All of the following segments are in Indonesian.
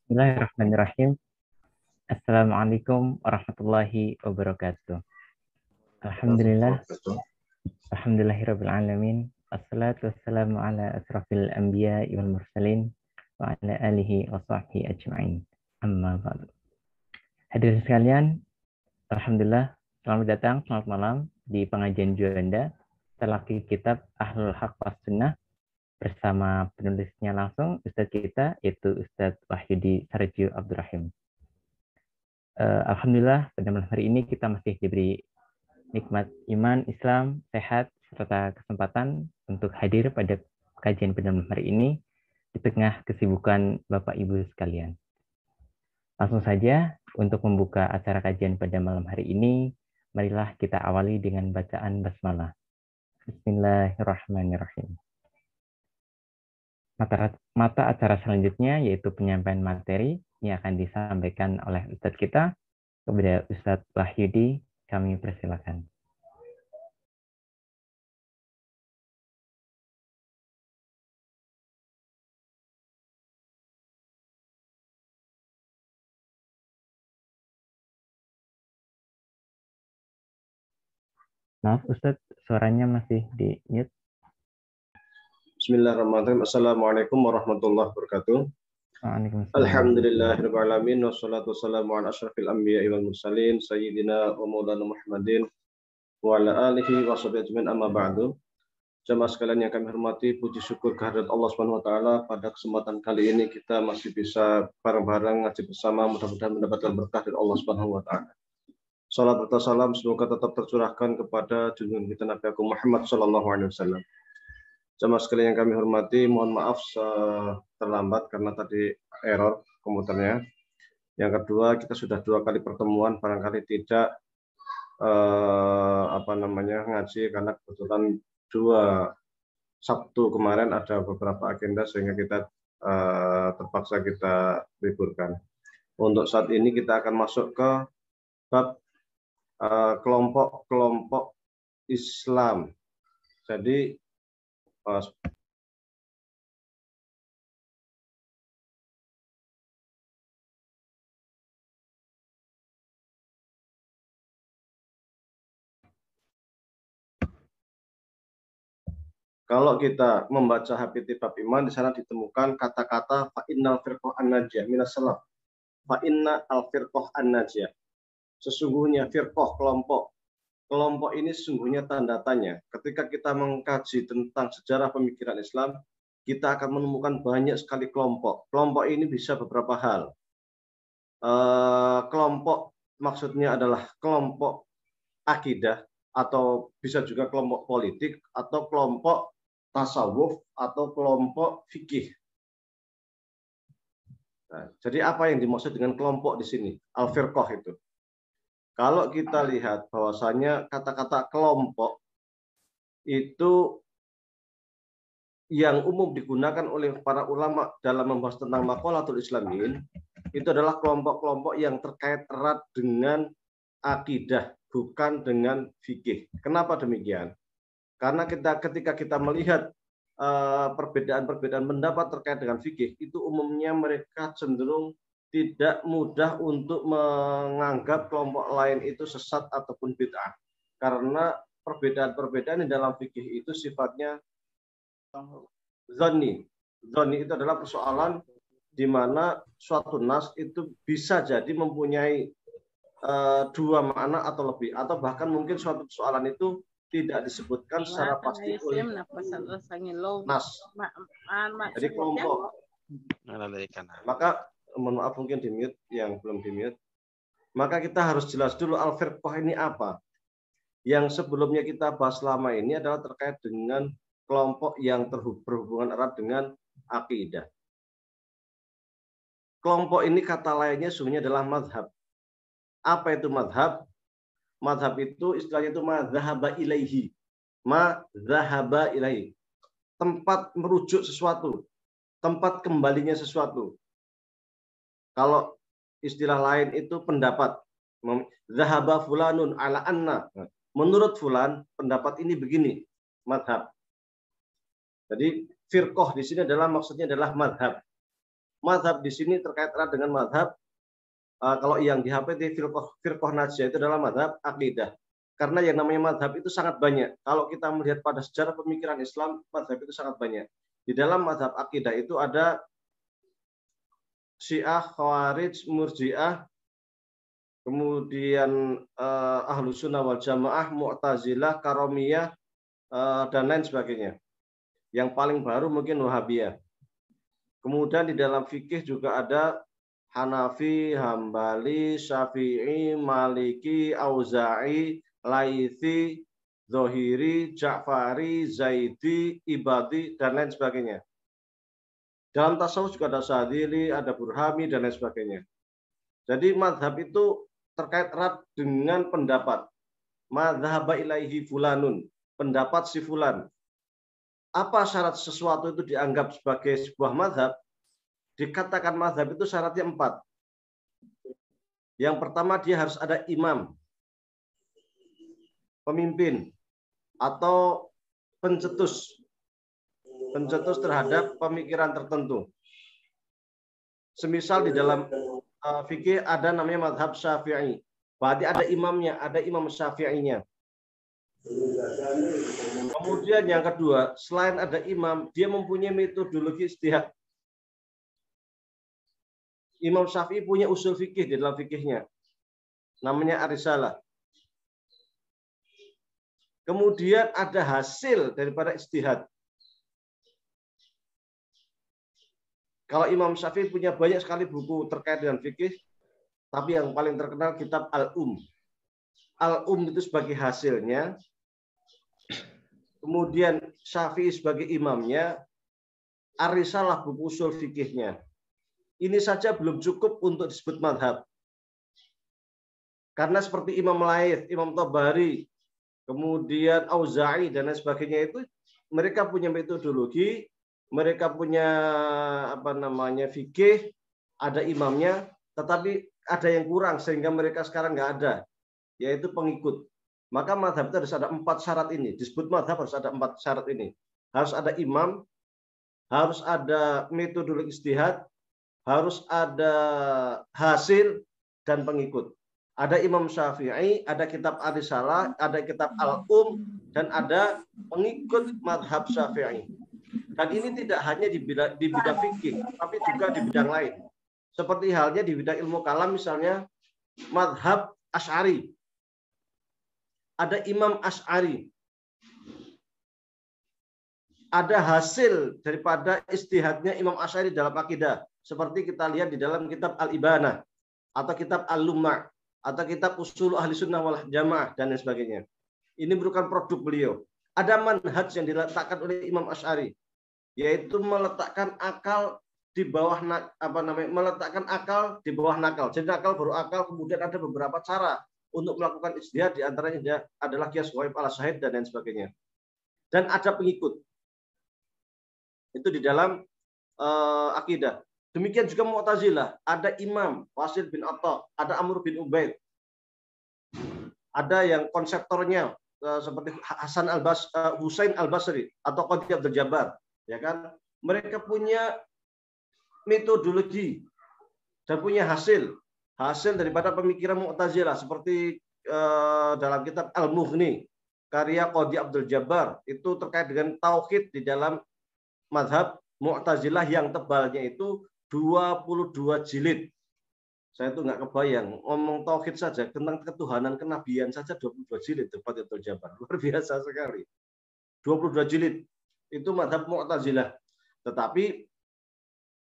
Bismillahirrahmanirrahim. Assalamualaikum warahmatullahi wabarakatuh. Alhamdulillah, alhamdulillahirabbil alamin. Assalatu wassalamu ala asrafil anbiya wal mursalin wa ala alihi wa sahbihi ajma'in. Amma ba'du. Hadirin sekalian, alhamdulillah, selamat datang, selamat malam di pengajian Juanda Talaqi Kitab Ahlul Haq was Sunnah bersama penulisnya langsung Ustadz kita, yaitu Ustadz Wahyudi Sarjio Abdurrahim. Alhamdulillah pada malam hari ini kita masih diberi nikmat iman, Islam, sehat, serta kesempatan untuk hadir pada kajian pada malam hari ini di tengah kesibukan Bapak Ibu sekalian. Langsung saja untuk membuka acara kajian pada malam hari ini, marilah kita awali dengan bacaan basmalah. Bismillahirrahmanirrahim. Mata acara selanjutnya yaitu penyampaian materi yang akan disampaikan oleh Ustadz kita. Kepada Ustadz Wahyudi, kami persilakan. Maaf Ustadz, suaranya masih di mute. Bismillahirrahmanirrahim. Assalamualaikum warahmatullahi wabarakatuh. Alhamdulillahirabbil alamin wassalatu wassalamu ala asyrafil anbiya'i wal mursalin sayyidina wa maulana Muhammadin wa ala alihi wa sahbihi ajmain, amma ba'du. Jamaah sekalian yang kami hormati, puji syukur kehadirat Allah Subhanahu wa taala, pada kesempatan kali ini kita masih bisa bareng-bareng ngaji bersama, mudah-mudahan mendapatkan berkah dari Allah Subhanahu wa taala. Salat serta salam semoga tetap tercurahkan kepada junjungan kita Nabi Agung Muhammad sallallahu alaihi wasallam. Jamaah sekalian yang kami hormati, mohon maaf terlambat karena tadi error komputernya. Yang kedua, kita sudah 2 kali pertemuan, barangkali tidak ngaji karena kebetulan 2 Sabtu kemarin ada beberapa agenda sehingga kita terpaksa kita liburkan. Untuk saat ini kita akan masuk ke bab kelompok-kelompok Islam. Jadi kalau kita membaca HPT Bab Iman, di sana ditemukan kata-kata fa innal firqah an-najiyah minas salaf. Fa inna al-firqah an-najiyah. Sesungguhnya firqah, kelompok. Kelompok ini sesungguhnya tanda tanya. Ketika kita mengkaji tentang sejarah pemikiran Islam, kita akan menemukan banyak sekali kelompok. Kelompok ini bisa beberapa hal. Kelompok maksudnya adalah kelompok akidah, atau bisa juga kelompok politik, atau kelompok tasawuf, atau kelompok fikih. Nah, jadi apa yang dimaksud dengan kelompok di sini? Al-firqah itu. Kalau kita lihat bahwasanya kata-kata kelompok itu yang umum digunakan oleh para ulama dalam membahas tentang maqalatul islamin, itu adalah kelompok-kelompok yang terkait erat dengan akidah, bukan dengan fikih. Kenapa demikian? Karena ketika kita melihat perbedaan-perbedaan pendapat terkait dengan fikih, itu umumnya mereka cenderung tidak mudah untuk menganggap kelompok lain itu sesat ataupun bid'ah. Karena perbedaan-perbedaan di dalam fikih itu sifatnya zonni. Zonni itu adalah persoalan di mana suatu nas itu bisa jadi mempunyai 2 makna atau lebih, atau bahkan mungkin suatu persoalan itu tidak disebutkan secara pasti oleh nas. Jadi kelompok. Maka mohon maaf mungkin di mute yang belum di mute. Maka kita harus jelas dulu al-firqah ini apa. Yang sebelumnya kita bahas selama ini adalah terkait dengan kelompok yang berhubungan erat dengan akidah. Kelompok ini kata lainnya sesungguhnya adalah madhab. Apa itu madhab? Madhab itu istilahnya itu madzhaba ilaihi. Madzhaba ilaihi. Tempat merujuk sesuatu. Tempat kembalinya sesuatu. Kalau istilah lain itu pendapat. Zahaba fulanun ala anna. Menurut fulan, pendapat ini begini. Madhab. Jadi firqah di sini adalah maksudnya adalah madhab. Mazhab di sini terkait erat dengan mazhab kalau yang di HPT Firqah Najiyah itu adalah mazhab akidah. Karena yang namanya mazhab itu sangat banyak. Kalau kita melihat pada sejarah pemikiran Islam, mazhab itu sangat banyak. Di dalam mazhab akidah itu ada Syiah, Khawarij, Murji'ah, kemudian Ahlus Sunnah wal Jamaah, Mu'tazilah, Karomiyah, dan lain sebagainya. Yang paling baru mungkin Wahabiyah. Kemudian di dalam fikih juga ada Hanafi, Hambali, Syafi'i, Maliki, Auza'i, Laitsi, Zohiri, Ja'fari, Zaidi, Ibadi, dan lain sebagainya. Dalam tasawuf juga ada Syadzili, ada Burhami, dan lain sebagainya. Jadi mazhab itu terkait erat dengan pendapat. Madzhaba ilaihi fulanun, pendapat si fulan. Apa syarat sesuatu itu dianggap sebagai sebuah mazhab? Dikatakan mazhab itu syaratnya 4. Yang pertama, dia harus ada imam, pemimpin, atau pencetus terhadap pemikiran tertentu. Semisal di dalam fikih ada namanya mazhab Syafi'i. Berarti ada imamnya, ada imam Syafi'inya. Kemudian yang kedua, selain ada imam, dia mempunyai metodologi ijtihad. Imam Syafi'i punya usul fikih di dalam fikihnya. Namanya Ar-Risalah. Kemudian ada hasil daripada ijtihad. Kalau Imam Syafi'i punya banyak sekali buku terkait dengan fikih, tapi yang paling terkenal kitab Al-Um. Al-Um itu sebagai hasilnya. Kemudian Syafi'i sebagai imamnya. Ar-Risalah buku usul fikihnya. Ini saja belum cukup untuk disebut madhab. Karena seperti Imam Laits, Imam Tabari, kemudian Auza'i dan lain sebagainya itu mereka punya metodologi, mereka punya fikih, ada imamnya, tetapi ada yang kurang sehingga mereka sekarang nggak ada, yaitu pengikut. Maka madhab itu harus ada 4 syarat ini. Disebut madhab harus ada 4 syarat ini. Harus ada imam, harus ada metodologi ijtihad, harus ada hasil dan pengikut. Ada Imam Syafi'i, ada kitab Ar-Risalah, ada kitab Al-Um, dan ada pengikut madhab Syafi'i. Dan ini tidak hanya di bidang fikih, tapi juga di bidang lain. Seperti halnya di bidang ilmu kalam, misalnya madhab Asy'ari. Ada Imam Asy'ari. Ada hasil daripada ijtihadnya Imam Asy'ari dalam akidah. Seperti kita lihat di dalam kitab Al-Ibanah, atau kitab Al-Lumma', atau kitab Usul Ahli Sunnah wal Jamaah, dan lain sebagainya. Ini merupakan produk beliau. Ada manhaj yang diletakkan oleh Imam Asy'ari, yaitu meletakkan akal di bawah meletakkan akal di bawah nakal. Jadi akal baru akal, kemudian ada beberapa cara untuk melakukan ijtihad, di antaranya adalah qiyas ghaib ala syahid dan lain sebagainya. Dan ada pengikut. Itu di dalam akidah. Demikian juga Mu'tazilah, ada Imam Wasil bin Atta, ada Amr bin Ubaid. Ada yang konseptornya seperti Husain Al-Basri atau Qadhi Abdul Jabbar, ya kan? Mereka punya metodologi dan punya hasil daripada pemikiran Mu'tazilah, seperti dalam kitab Al-Mughni karya Qadhi Abdul Jabbar, itu terkait dengan tauhid di dalam mazhab Mu'tazilah yang tebalnya itu 22 jilid. Saya itu nggak kebayang, ngomong tauhid saja, tentang ketuhanan, kenabian saja 22 jilid. Qadhi Abdul Jabbar, luar biasa sekali. 22 jilid. Itu mazhab Mu'tazilah. Tetapi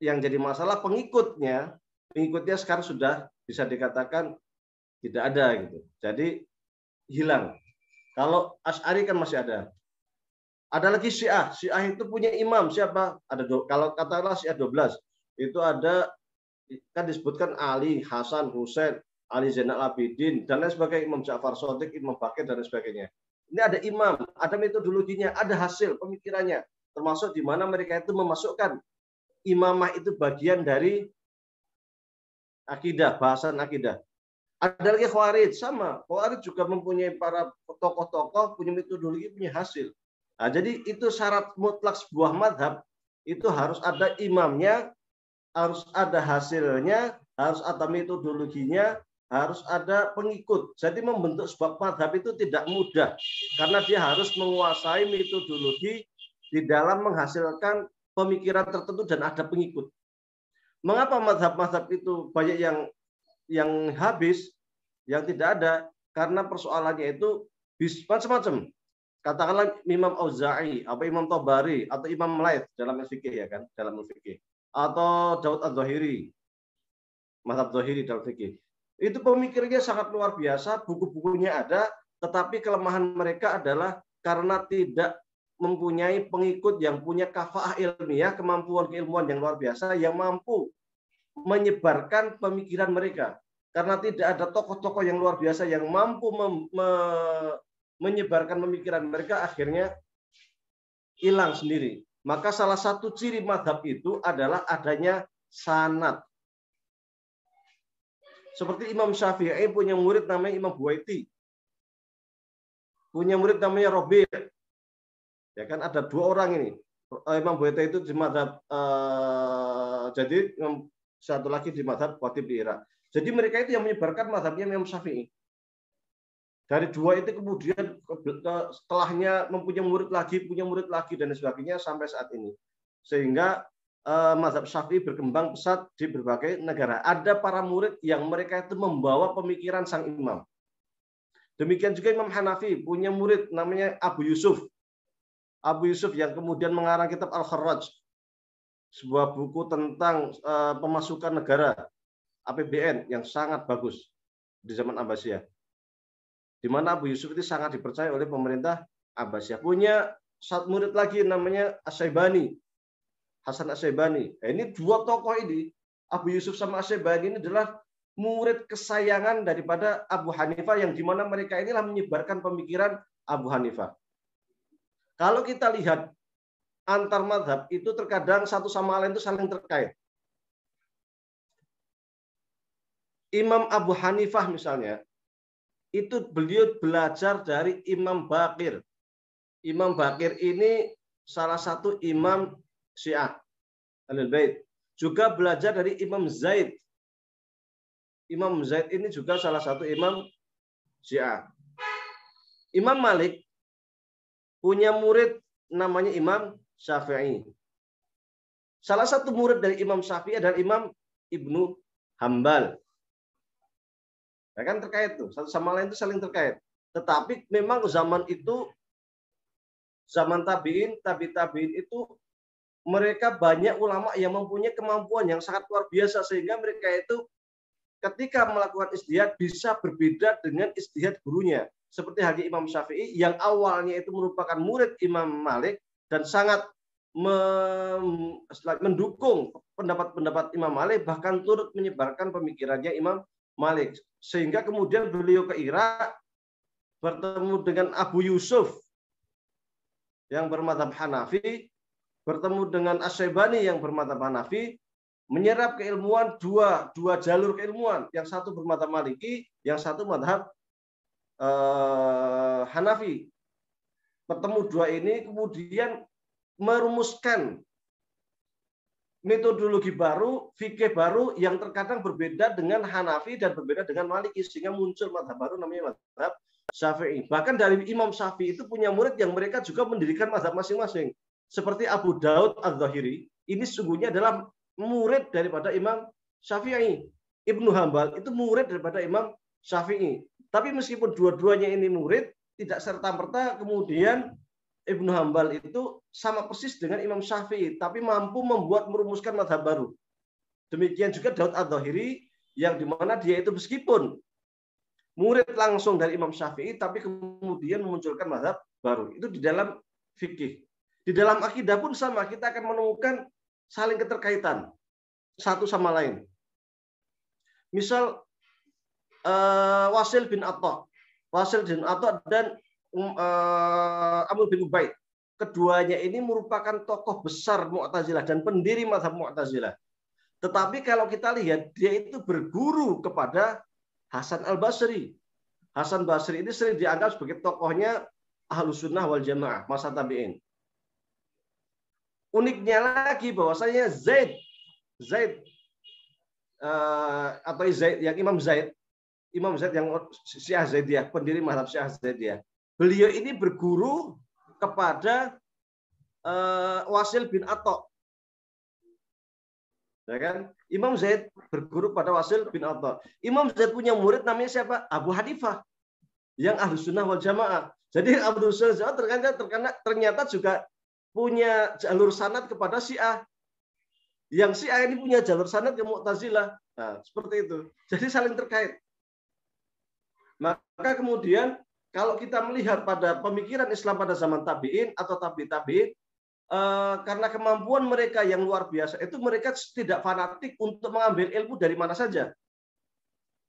yang jadi masalah pengikutnya sekarang sudah bisa dikatakan tidak ada gitu. Jadi hilang. Kalau Asy'ari kan masih ada. Ada lagi Syiah. Syiah itu punya imam siapa? Kalau katakanlah Syiah 12. Itu ada, kan disebutkan Ali, Hasan, Husain, Ali Zainal Abidin, dan lain sebagainya, Imam Ja'far Shadiq, Imam Baqir, dan lain sebagainya. Ini ada imam, ada metodologinya, ada hasil pemikirannya, termasuk di mana mereka itu memasukkan imamah itu bagian dari akidah, bahasan akidah. Ada lagi Khawarij, sama. Khawarij juga mempunyai para tokoh-tokoh, punya metodologi, punya hasil. Nah, jadi itu syarat mutlak sebuah madhab, itu harus ada imamnya, harus ada hasilnya, harus ada metodologinya, harus ada pengikut. Jadi membentuk sebuah mazhab itu tidak mudah karena dia harus menguasai metodologi di dalam menghasilkan pemikiran tertentu dan ada pengikut. Mengapa mazhab-mazhab itu banyak yang habis, yang tidak ada? Karena persoalannya itu macam-macam. Katakanlah Imam Auza'i, atau Imam Tabari, atau Imam Laits dalam fikih ya kan, dalam fikih. Atau Daud Az-Zahiri, mazhab Zahiri dalam fikih. Itu pemikirannya sangat luar biasa, buku-bukunya ada, tetapi kelemahan mereka adalah karena tidak mempunyai pengikut yang punya kafaah ilmiah, kemampuan keilmuan yang luar biasa, yang mampu menyebarkan pemikiran mereka. Karena tidak ada tokoh-tokoh yang luar biasa yang mampu menyebarkan pemikiran mereka, akhirnya hilang sendiri. Maka salah satu ciri mazhab itu adalah adanya sanad. Seperti Imam Syafi'i punya murid namanya Imam Buaiti. Punya murid namanya Rabi'. Ya kan ada dua orang ini. Imam Buaiti itu di mazhab jadi satu lagi di mazhab Khatib di Irak. Jadi mereka itu yang menyebarkan mazhabnya Imam Syafi'i. Dari dua itu kemudian setelahnya mempunyai murid lagi, punya murid lagi dan sebagainya sampai saat ini. Sehingga mazhab Syafi'i berkembang pesat di berbagai negara. Ada para murid yang mereka itu membawa pemikiran sang imam. Demikian juga Imam Hanafi punya murid namanya Abu Yusuf. Abu Yusuf yang kemudian mengarang kitab Al-Kharraj, sebuah buku tentang pemasukan negara APBN yang sangat bagus di zaman Abbasiyah. Di mana Abu Yusuf itu sangat dipercaya oleh pemerintah Abbasiyah. Punya satu murid lagi namanya Asy-Syaibani, Hasan Asy-Syaibani. Nah, ini dua tokoh ini, Abu Yusuf sama Asy-Syaibani ini adalah murid kesayangan daripada Abu Hanifah, yang di mana mereka inilah menyebarkan pemikiran Abu Hanifah. Kalau kita lihat antar mazhab itu terkadang satu sama lain itu saling terkait. Imam Abu Hanifah misalnya, itu beliau belajar dari Imam Baqir. Imam Baqir ini salah satu imam Syiah Ahlul Bait. Juga belajar dari Imam Zaid. Imam Zaid ini juga salah satu imam Syiah. Imam Malik punya murid namanya Imam Syafi'i. Salah satu murid dari Imam Syafi'i adalah Imam Ibnu Hambal. Ya kan terkait tuh, satu sama lain itu saling terkait. Tetapi memang zaman itu, zaman tabi'in, tabi'in itu mereka banyak ulama yang mempunyai kemampuan yang sangat luar biasa, sehingga mereka itu ketika melakukan ijtihad bisa berbeda dengan ijtihad gurunya. Seperti halnya Imam Syafi'i yang awalnya itu merupakan murid Imam Malik dan sangat mendukung pendapat-pendapat Imam Malik, bahkan turut menyebarkan pemikirannya Imam Malik. Sehingga kemudian beliau ke Irak bertemu dengan Abu Yusuf yang bermadzhab Hanafi, bertemu dengan Asy-Syaibani yang bermadzhab Hanafi, menyerap keilmuan dua jalur keilmuan, yang satu bermadzhab Maliki, yang satu madzhab Hanafi. Bertemu dua ini kemudian merumuskan metodologi baru, fikih baru yang terkadang berbeda dengan Hanafi dan berbeda dengan Maliki, sehingga muncul mazhab baru namanya mazhab Syafi'i. Bahkan dari Imam Syafi'i itu punya murid yang mereka juga mendirikan mazhab masing-masing. Seperti Abu Daud Az-Zahiri, ini sungguhnya adalah murid daripada Imam Syafi'i. Ibnu Hambal itu murid daripada Imam Syafi'i. Tapi meskipun dua-duanya ini murid, tidak serta-merta kemudian Ibnu Hambal itu sama persis dengan Imam Syafi'i, tapi mampu merumuskan mazhab baru. Demikian juga Daud Az-Zahiri, yang dimana dia itu meskipun murid langsung dari Imam Syafi'i, tapi kemudian memunculkan mazhab baru. Itu di dalam fikih. Di dalam akidah pun sama, kita akan menemukan saling keterkaitan satu sama lain. Misal Wasil bin Atta dan Amr bin Ubaid. Keduanya ini merupakan tokoh besar Mu'tazilah dan pendiri mazhab Mu'tazilah. Tetapi kalau kita lihat, dia itu berguru kepada Hasan Al-Basri. Hasan Basri ini sering dianggap sebagai tokohnya Ahlus Sunnah wal Jamaah masa tabi'in. Uniknya lagi bahwasanya Zaid Zaid atau Zaid yang Imam Zaid yang Syiah Zaidiyah, pendiri mazhab Syiah Zaidiyah. Beliau ini berguru kepada Wasil bin Atha. Ya kan? Imam Zaid berguru pada Wasil bin Atha. Imam Zaid punya murid namanya siapa? Abu Hanifah yang Ahlus Sunnah wal Jamaah. Jadi Ahlus Sunnah ternyata juga punya jalur sanad kepada Syiah. Yang Syiah ini punya jalur sanad ke Mu'tazilah. Nah, seperti itu. Jadi saling terkait. Maka kemudian kalau kita melihat pada pemikiran Islam pada zaman tabi'in atau tabi'in, karena kemampuan mereka yang luar biasa, itu mereka tidak fanatik untuk mengambil ilmu dari mana saja.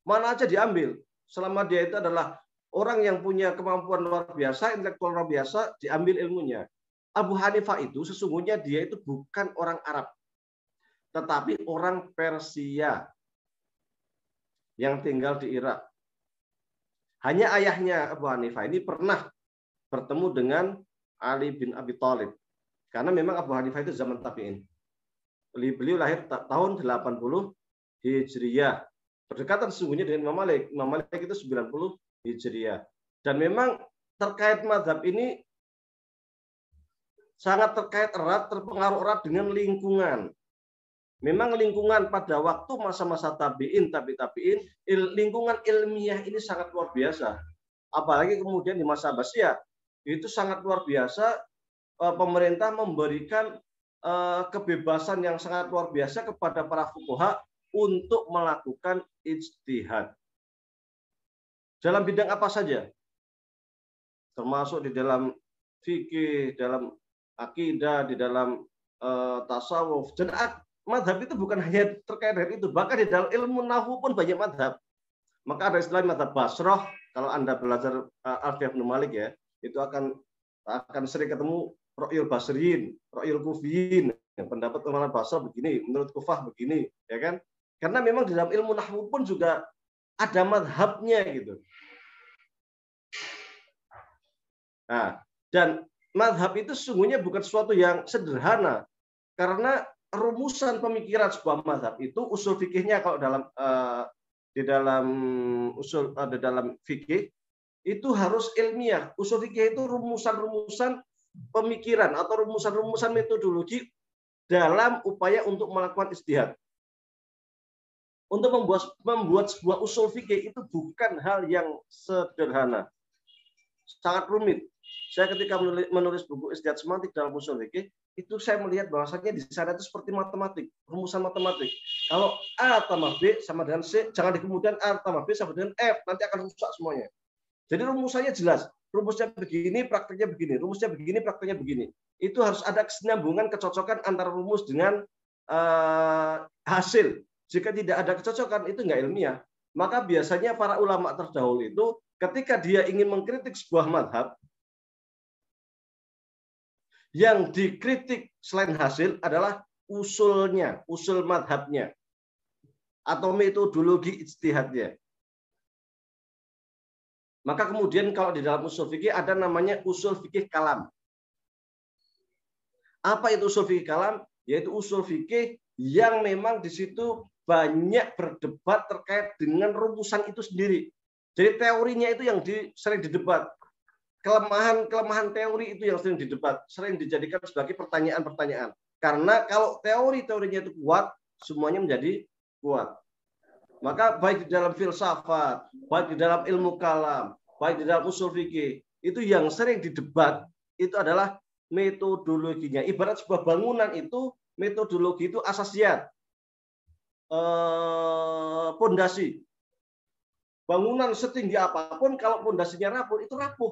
Mana aja diambil. Selama dia itu adalah orang yang punya kemampuan luar biasa, intelektual luar biasa, diambil ilmunya. Abu Hanifah itu sesungguhnya dia itu bukan orang Arab, tetapi orang Persia yang tinggal di Irak. Hanya ayahnya Abu Hanifah ini pernah bertemu dengan Ali bin Abi Thalib. Karena memang Abu Hanifah itu zaman tabi'in. Beliau lahir tahun 80 Hijriyah. Berdekatan sesungguhnya dengan Imam Malik. Imam Malik itu 90 Hijriyah. Dan memang terkait mazhab ini sangat terkait erat, terpengaruh erat dengan lingkungan. Memang lingkungan pada waktu masa-masa tabi'in, lingkungan ilmiah ini sangat luar biasa. Apalagi kemudian di masa Abbasiyah, itu sangat luar biasa. Pemerintah memberikan kebebasan yang sangat luar biasa kepada para fuqaha untuk melakukan ijtihad. Dalam bidang apa saja? Termasuk di dalam fikih, dalam akidah, di dalam tasawuf. Dan mazhab itu bukan hanya terkait dengan itu, bahkan di dalam ilmu nahwu pun banyak mazhab. Maka ada istilah mazhab Basrah. Kalau Anda belajar Alfiyah bin Malik ya, itu akan sering ketemu Ra'yul Basriyin, Ra'yul Kufiyin. Pendapat ulama Basrah begini, menurut Kufah begini, ya kan? Karena memang di dalam ilmu nahwu pun juga ada mazhabnya gitu. Nah, dan mazhab itu sesungguhnya bukan sesuatu yang sederhana, karena rumusan pemikiran sebuah mazhab itu usul fikihnya kalau di dalam fikih itu harus ilmiah. Usul fikih itu rumusan-rumusan pemikiran atau rumusan-rumusan metodologi dalam upaya untuk melakukan ijtihad. Untuk membuat sebuah usul fikih itu bukan hal yang sederhana. Sangat rumit. Saya ketika menulis buku Ijtihad Semantik dalam usul fikih, itu saya melihat bahwasanya di sana itu seperti matematik, rumusan matematik. Kalau A tambah B sama dengan C, jangan di kemudian A tambah B sama dengan F, nanti akan rusak semuanya. Jadi rumusannya jelas. Rumusnya begini, prakteknya begini. Rumusnya begini, prakteknya begini. Itu harus ada kesinambungan, kecocokan antara rumus dengan hasil. Jika tidak ada kecocokan, itu nggak ilmiah. Maka biasanya para ulama terdahulu itu ketika dia ingin mengkritik sebuah mazhab, yang dikritik selain hasil adalah usulnya, usul mazhabnya, atau metodologi ijtihadnya. Maka kemudian kalau di dalam usul fikih ada namanya usul fikih kalam. Apa itu usul fikih kalam? Yaitu usul fikih yang memang di situ banyak berdebat terkait dengan rumusan itu sendiri. Jadi teorinya itu yang sering didebat. Kelemahan teori itu yang sering didebat, sering dijadikan sebagai pertanyaan-pertanyaan. Karena kalau teorinya itu kuat, semuanya menjadi kuat. Maka baik di dalam filsafat, baik di dalam ilmu kalam, baik di dalam usul fikih, itu yang sering didebat itu adalah metodologinya. Ibarat sebuah bangunan itu, metodologi itu asasiat, pondasi. Bangunan setinggi apapun, kalau pondasinya rapuh, itu rapuh.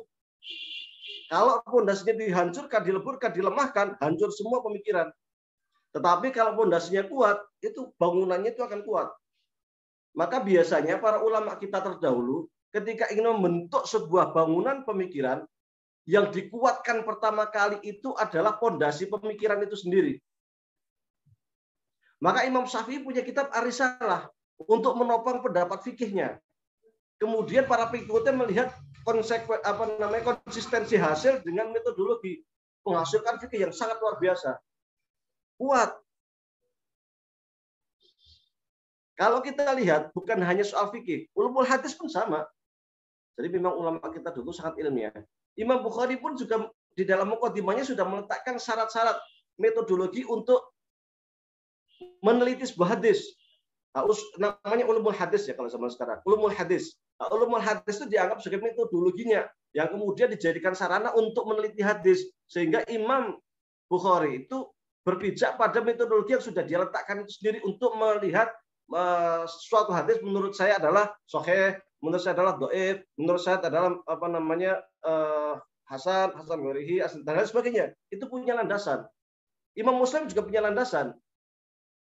Kalau pondasinya dihancurkan, dileburkan, dilemahkan, hancur semua pemikiran. Tetapi kalau pondasinya kuat, itu bangunannya itu akan kuat. Maka biasanya para ulama kita terdahulu, ketika ingin membentuk sebuah bangunan pemikiran, yang dikuatkan pertama kali itu adalah pondasi pemikiran itu sendiri. Maka Imam Syafi'i punya kitab Ar-Risalah untuk menopang pendapat fikihnya. Kemudian para pengikutnya melihat konsistensi hasil dengan metodologi, menghasilkan fikih yang sangat luar biasa, kuat. Kalau kita lihat bukan hanya soal fikih, ulumul hadis pun sama. Jadi memang ulama kita dulu sangat ilmiah. Imam Bukhari pun juga di dalam mukadimahnya sudah meletakkan syarat-syarat metodologi untuk meneliti sebuah hadis. Namanya ulumul hadis ya kalau zaman sekarang. Ulumul hadis. Ulumul hadis itu dianggap sebagai metodologinya yang kemudian dijadikan sarana untuk meneliti hadis. Sehingga Imam Bukhari itu berpijak pada metodologi yang sudah dia letakkan itu sendiri untuk melihat suatu hadis menurut saya adalah sahih, menurut saya adalah dhaif, menurut saya adalah hasan ghairihi, dan lain sebagainya. Itu punya landasan. Imam Muslim juga punya landasan.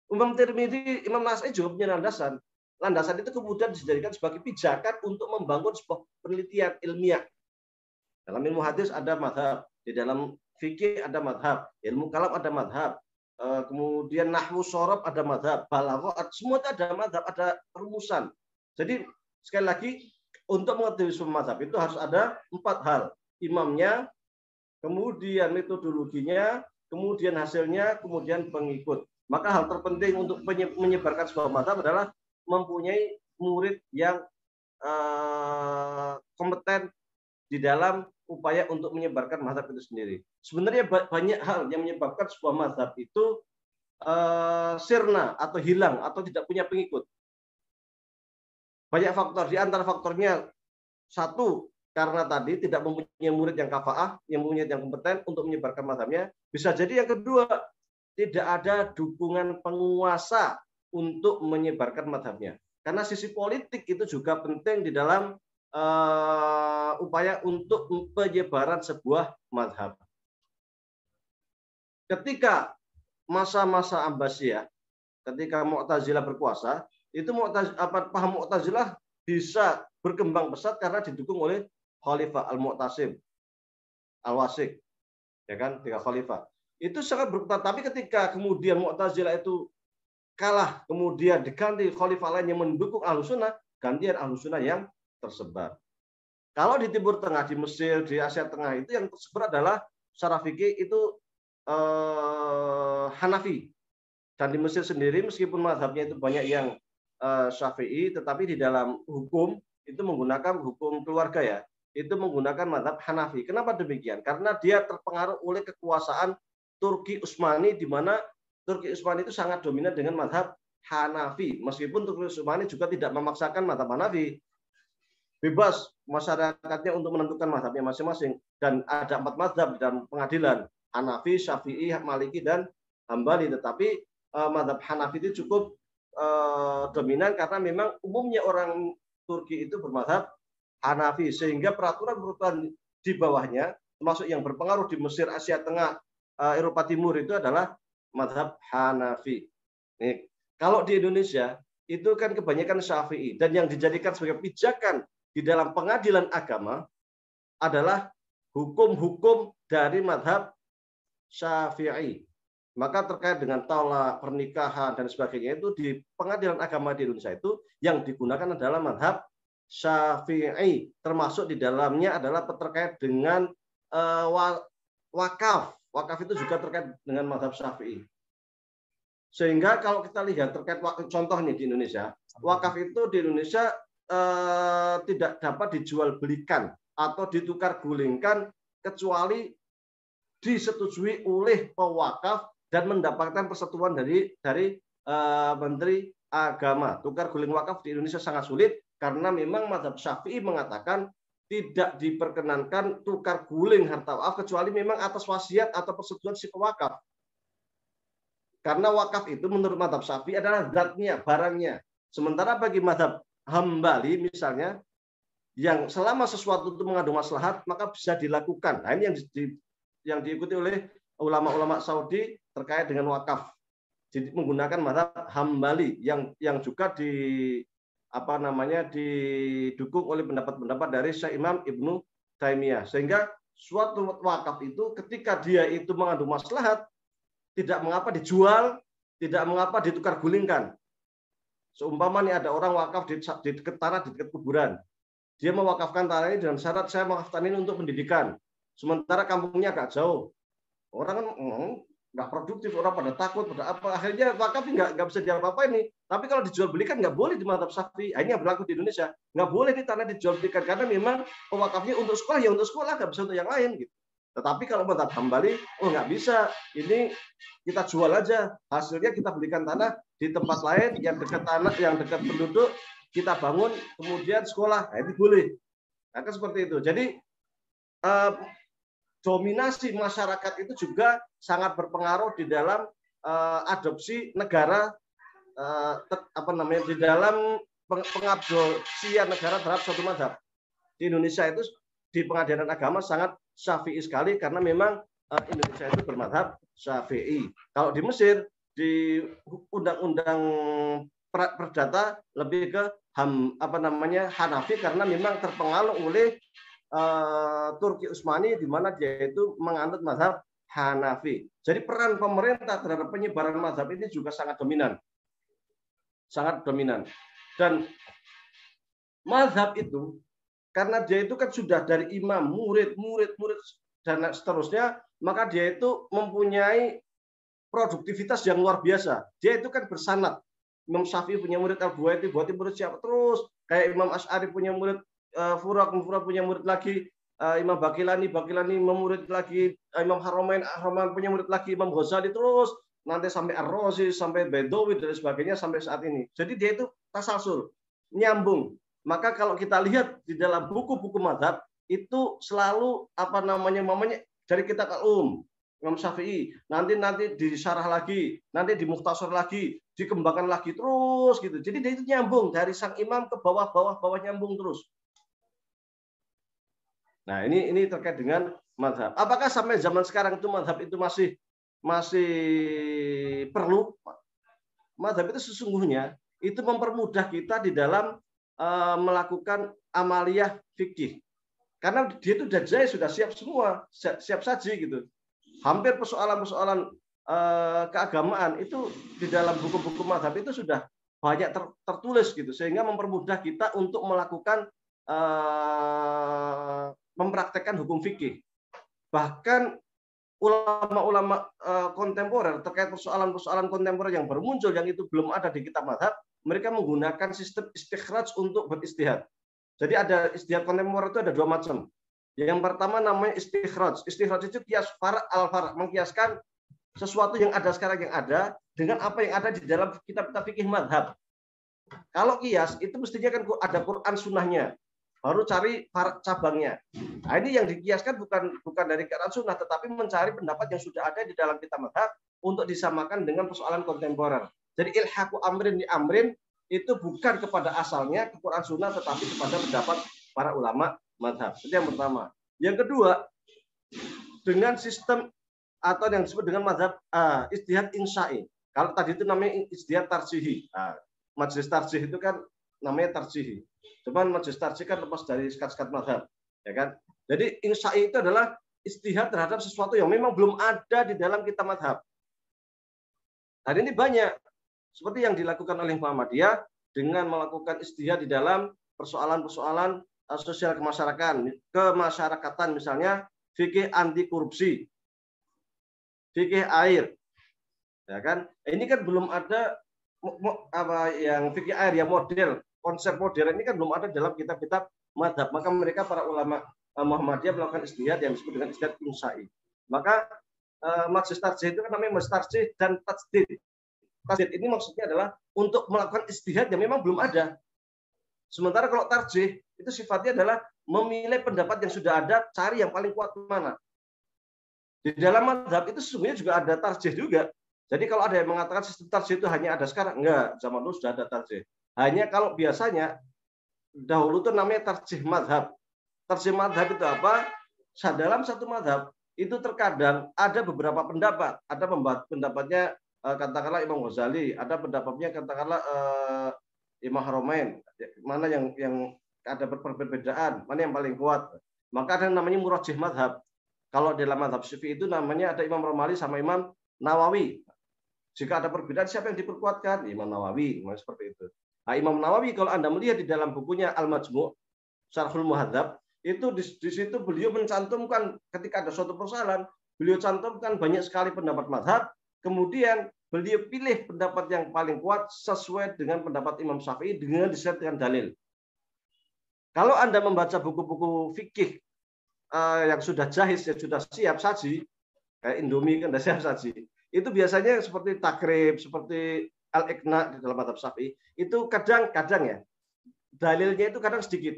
Imam Tirmidzi, Imam Nasai juga punya landasan. Landasan itu kemudian dijadikan sebagai pijakan untuk membangun sebuah penelitian ilmiah. Dalam ilmu hadis ada madhab, di dalam fikih ada madhab, ilmu kalam ada madhab, kemudian nahwu shorob ada madhab, balaghah, semua itu ada madhab, ada rumusan. Jadi sekali lagi untuk mengetahui semua madhab itu harus ada 4 hal. Imamnya, kemudian metodologinya, kemudian hasilnya, kemudian pengikut. Maka hal terpenting untuk menyebarkan sebuah madhab adalah mempunyai murid yang kompeten di dalam upaya untuk menyebarkan madhab itu sendiri. Sebenarnya banyak hal yang menyebabkan sebuah madhab itu sirna atau hilang atau tidak punya pengikut. Banyak faktor. Di antara faktornya, satu, karena tadi tidak mempunyai murid yang kafa'ah, yang mempunyai yang kompeten untuk menyebarkan madhabnya. Bisa jadi yang kedua, tidak ada dukungan penguasa untuk menyebarkan madhabnya. Karena sisi politik itu juga penting di dalam upaya untuk penyebaran sebuah madhab. Ketika masa-masa Abbasiyah, ketika Mu'tazilah berkuasa, itu paham Mu'tazilah bisa berkembang pesat karena didukung oleh Khalifah Al-Mu'tasim, Al-Wasik, ya kan, 3 khalifah. Itu sangat berputar. Tapi ketika kemudian Mu'tazilah itu kalah, kemudian diganti khalifah lain yang mendukung Ahlussunnah, gantian Ahlussunnah yang tersebar. Kalau di Timur Tengah, di Mesir, di Asia Tengah, itu yang tersebar adalah secara fikih itu Hanafi. Dan di Mesir sendiri, meskipun mazhabnya itu banyak yang Syafi'i, tetapi di dalam hukum itu menggunakan hukum keluarga ya, itu menggunakan mazhab Hanafi. Kenapa demikian? Karena dia terpengaruh oleh kekuasaan Turki Utsmani, di mana Turki Utsmani itu sangat dominan dengan mazhab Hanafi. Meskipun Turki Utsmani juga tidak memaksakan mazhab Hanafi, bebas masyarakatnya untuk menentukan mazhabnya masing-masing. Dan ada 4 mazhab dalam pengadilan, Hanafi, Syafi'i, Maliki, dan Hambali. Tetapi mazhab Hanafi itu cukup dominan karena memang umumnya orang Turki itu bermazhab Hanafi, sehingga peraturan-peraturan di bawahnya, termasuk yang berpengaruh di Mesir, Asia Tengah, Eropa Timur, itu adalah mazhab Hanafi. Nih, kalau di Indonesia itu kan kebanyakan Syafi'i, dan yang dijadikan sebagai pijakan di dalam pengadilan agama adalah hukum-hukum dari mazhab Syafi'i. Maka terkait dengan talak, pernikahan, dan sebagainya itu di pengadilan agama di Indonesia itu yang digunakan adalah mazhab Syafi'i. Termasuk di dalamnya adalah terkait dengan wakaf. Wakaf itu juga terkait dengan mazhab Syafi'i. Sehingga kalau kita lihat terkait contoh nih di Indonesia, wakaf itu di Indonesia tidak dapat dijual belikan atau ditukar gulingkan kecuali disetujui oleh pewakaf dan mendapatkan persetujuan dari Menteri Agama. Tukar guling wakaf di Indonesia sangat sulit karena memang mazhab Syafi'i mengatakan tidak diperkenankan tukar guling harta wakaf kecuali memang atas wasiat atau persetujuan si pewakaf. Karena wakaf itu menurut mazhab Syafi'i adalah zatnya, barangnya. Sementara bagi mazhab Hambali misalnya, yang selama sesuatu itu mengandung maslahat maka bisa dilakukan. Nah, ini yang diikuti oleh ulama-ulama Saudi terkait dengan wakaf. Jadi menggunakan mazhab Hambali yang juga didukung oleh pendapat-pendapat dari Syekh Imam Ibnu Taimiyah. Sehingga suatu wakaf itu ketika dia itu mengandung maslahat, tidak mengapa dijual, tidak mengapa ditukar gulingkan. Seumpama nih ada orang wakaf di dekat tanah, di dekat kuburan. Dia mewakafkan tanah ini dengan syarat saya mewakafkan ini untuk pendidikan. Sementara kampungnya agak jauh. Orang kan nggak produktif, orang pada takut, pada apa, akhirnya wakaf nggak bisa diapa-apain nih. Tapi kalau dijual belikan nggak boleh di mazhab Syafi'i. Ini yang berlaku di Indonesia, nggak boleh nih tanah dijual belikan karena memang wakafnya untuk sekolah, ya untuk sekolah, nggak bisa untuk yang lain gitu. Tetapi kalau mazhab Hambali, oh nggak bisa, ini kita jual aja, hasilnya kita belikan tanah di tempat lain yang dekat tanah, yang dekat penduduk, kita bangun kemudian sekolah, nah, itu boleh. Nah, kan seperti itu. Jadi dominasi masyarakat itu juga sangat berpengaruh di dalam adopsi negara, di dalam pengadopsian negara terhadap suatu mazhab. Di Indonesia itu di pengadilan agama sangat Syafi'i sekali karena memang Indonesia itu bermadzhab Syafi'i. Kalau di Mesir di undang-undang perdata lebih ke Hanafi karena memang terpengaruh oleh Turki Utsmani di mana dia itu menganut mazhab Hanafi. Jadi peran pemerintah terhadap penyebaran mazhab ini juga sangat dominan. Sangat dominan. Dan mazhab itu karena dia itu kan sudah dari imam, murid dan seterusnya, maka dia itu mempunyai produktivitas yang luar biasa. Dia itu kan bersanad. Imam Syafi'i punya murid Al-Buwaiti, murid siapa terus. Kayak Imam Asy'ari punya murid Fura punya murid lagi, Imam Bakilani memurid lagi, Imam Haramain punya murid lagi, Imam Ghazali terus nanti sampai Ar-Razi, sampai Baidawi dan sebagainya sampai saat ini. Jadi dia itu tasalsul, nyambung. Maka kalau kita lihat di dalam buku-buku mazhab itu selalu dari kitab Al-Um Imam Syafi'i, nanti disyarah lagi, nanti dimukhtasar lagi, dikembangkan lagi terus gitu. Jadi dia itu nyambung dari sang imam ke bawah nyambung terus. Nah, ini terkait dengan mazhab. Apakah sampai zaman sekarang itu mazhab itu masih perlu? Mazhab itu sesungguhnya itu mempermudah kita di dalam melakukan amaliyah fikih. Karena dia itu sudah siap semua, siap saji gitu. Hampir persoalan-persoalan keagamaan itu di dalam buku-buku mazhab itu sudah banyak tertulis gitu, sehingga mempermudah kita untuk melakukan mempraktekkan hukum fikih. Bahkan ulama-ulama kontemporer terkait persoalan-persoalan kontemporer yang baru muncul yang itu belum ada di kitab mazhab, mereka menggunakan sistem istikhraj untuk beristihad. Jadi ada istihad kontemporer itu ada dua macam. Yang pertama namanya istikhraj. Istikhraj itu kias far' al-far', mengkiaskan sesuatu yang ada sekarang yang ada dengan apa yang ada di dalam kitab-kitab fikih mazhab. Kalau kias itu mestinya kan ada Quran sunnahnya, baru cari cabangnya. Nah, ini yang dikiaskan bukan dari Quran sunnah, tetapi mencari pendapat yang sudah ada di dalam kitab mazhab untuk disamakan dengan persoalan kontemporer. Jadi ilhaku amrin di amrin itu bukan kepada asalnya ke Quran sunnah, tetapi kepada pendapat para ulama mazhab. Itu yang pertama. Yang kedua, dengan sistem atau yang disebut dengan mazhab ijtihad insya'i. Kalau tadi itu namanya ijtihad tarjihi. Majelis tarjih itu kan namanya tarjihi. Cuman majelis tarjih kan lepas dari sekat-sekat mazhab, ya kan? Jadi insya'i itu adalah ijtihad terhadap sesuatu yang memang belum ada di dalam kitab mazhab. Hari ini banyak seperti yang dilakukan oleh Muhammadiyah dengan melakukan ijtihad di dalam persoalan-persoalan sosial kemasyarakatan, misalnya fikih anti korupsi, fikih air, ya kan? Ini kan belum ada yang fikih air yang model, konsep modern ini kan belum ada dalam kitab-kitab mazhab. Maka mereka para ulama Muhammadiyah melakukan ijtihad yang disebut dengan ijtihad insya'i. Maka majelis tarjih itu kan namanya majelis tarjih dan tajdid. Tajdid ini maksudnya adalah untuk melakukan ijtihad yang memang belum ada. Sementara kalau tarjih itu sifatnya adalah memilih pendapat yang sudah ada, cari yang paling kuat mana. Di dalam mazhab itu sesungguhnya juga ada tarjih juga. Jadi kalau ada yang mengatakan sistem tarjih itu hanya ada sekarang, enggak, zaman dulu sudah ada tarjih. Hanya kalau biasanya dahulu itu namanya tarjih mazhab. Tarjih mazhab itu apa? Dalam satu mazhab itu terkadang ada beberapa pendapat. Ada pendapatnya katakanlah Imam Ghazali, ada pendapatnya katakanlah Imam Haramain, mana yang ada perbedaan, mana yang paling kuat. Maka ada yang namanya murajjih mazhab. Kalau dalam mazhab Syafi'i itu namanya ada Imam Romali sama Imam Nawawi. Jika ada perbedaan, siapa yang diperkuatkan? Imam Nawawi, seperti itu. Nah, Imam Nawawi kalau Anda melihat di dalam bukunya Al-Majmu' Syarhul Muhadzab, itu di situ beliau mencantumkan ketika ada suatu persoalan, beliau cantumkan banyak sekali pendapat mazhab, kemudian beliau pilih pendapat yang paling kuat sesuai dengan pendapat Imam Syafi'i dengan disertai dengan dalil. Kalau Anda membaca buku-buku fikih yang sudah jahis, yang sudah siap saji, kayak Indomie kan sudah siap saji, itu biasanya seperti takrib, seperti al-iqna di dalam mazhab Syafi'i, itu kadang-kadang ya, dalilnya itu kadang sedikit.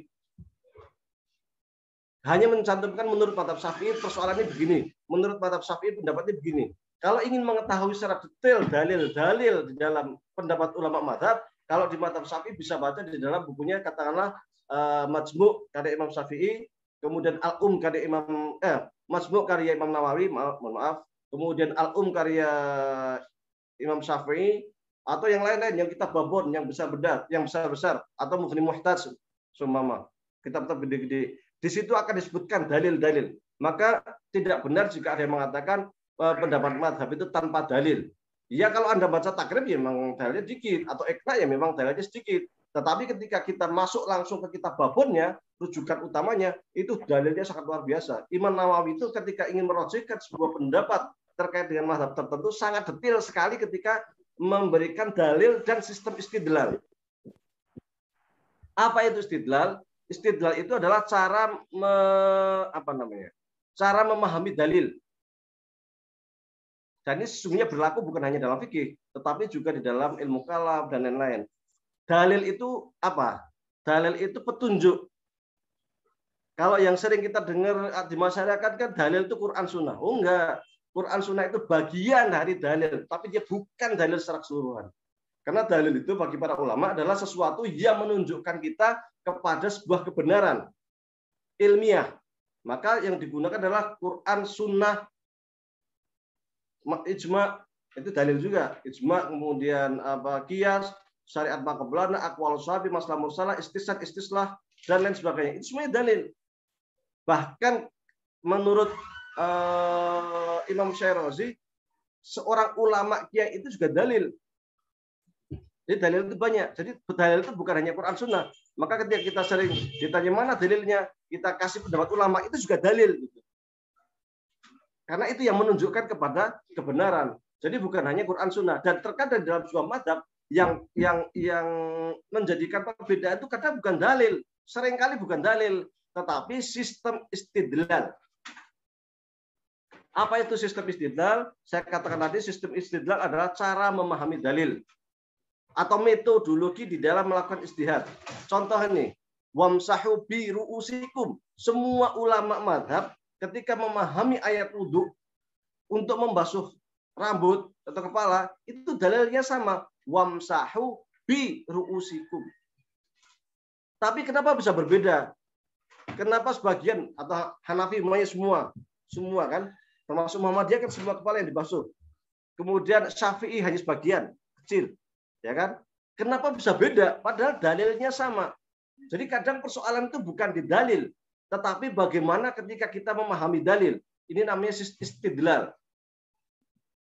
Hanya mencantumkan menurut mazhab Syafi'i persoalannya begini, menurut mazhab Syafi'i pendapatnya begini. Kalau ingin mengetahui secara detail dalil-dalil di dalam pendapat ulama mazhab, kalau di mazhab Syafi'i bisa baca di dalam bukunya katakanlah Majmu' karya Imam Syafi'i, kemudian karya Imam Majmu' karya Imam Nawawi, mohon maaf, kemudian karya Imam Syafi'i, atau yang lain-lain, yang kitab babon yang besar-besar, atau Mughni Muhtaj sumama, kitab-kitab gede-gede. Di situ akan disebutkan dalil-dalil. Maka tidak benar jika ada yang mengatakan pendapat mazhab itu tanpa dalil. Ya kalau Anda baca takrib ya memang dalilnya sedikit, atau iqna ya memang dalilnya sedikit. Tetapi ketika kita masuk langsung ke kitab babonnya, rujukan utamanya, itu dalilnya sangat luar biasa. Imam Nawawi itu ketika ingin merujukkan sebuah pendapat terkait dengan mazhab tertentu, sangat detail sekali ketika memberikan dalil dan sistem istidlal. Apa itu istidlal? Istidlal itu adalah cara cara memahami dalil. Dan ini sesungguhnya berlaku bukan hanya dalam fikih, tetapi juga di dalam ilmu kalam dan lain-lain. Dalil itu apa? Dalil itu petunjuk. Kalau yang sering kita dengar di masyarakat kan dalil itu Quran Sunnah. Oh enggak, Quran Sunnah itu bagian dari dalil, tapi dia bukan dalil secara keseluruhan. Karena dalil itu bagi para ulama adalah sesuatu yang menunjukkan kita kepada sebuah kebenaran ilmiah. Maka yang digunakan adalah Quran, Sunnah, ijma, itu dalil juga. Ijma, kemudian qiyas, syariat maqablana, aqwal sahabi, masalah mursalah, istislah, dan lain sebagainya. Itu semuanya dalil. Bahkan menurut Imam Syarazi, seorang ulama kiai itu juga dalil. Jadi dalil itu banyak. Jadi dalil itu bukan hanya Quran Sunnah. Maka ketika kita sering ditanya mana dalilnya, kita kasih pendapat ulama, itu juga dalil. Karena itu yang menunjukkan kepada kebenaran. Jadi bukan hanya Quran Sunnah. Dan terkadang dalam sebuah mazhab yang menjadikan perbedaan itu kadang bukan dalil. Seringkali bukan dalil, tetapi sistem istidlal. Apa itu sistem istidlal? Saya katakan tadi sistem istidlal adalah cara memahami dalil atau metodologi di dalam melakukan ijtihad. Contoh ini, wamsahu bi ru'usikum. Semua ulama mazhab ketika memahami ayat wudhu untuk membasuh rambut atau kepala, itu dalilnya sama, wamsahu bi ru'usikum. Tapi kenapa bisa berbeda? Kenapa sebagian atau Hanafi semuanya semua kan, termasuk Muhammadiyah kan semua kepala yang dibasuh. Kemudian Syafi'i hanya sebagian kecil. Ya kan? Kenapa bisa beda? Padahal dalilnya sama. Jadi kadang persoalan itu bukan di dalil, tetapi bagaimana ketika kita memahami dalil. Ini namanya istidlal.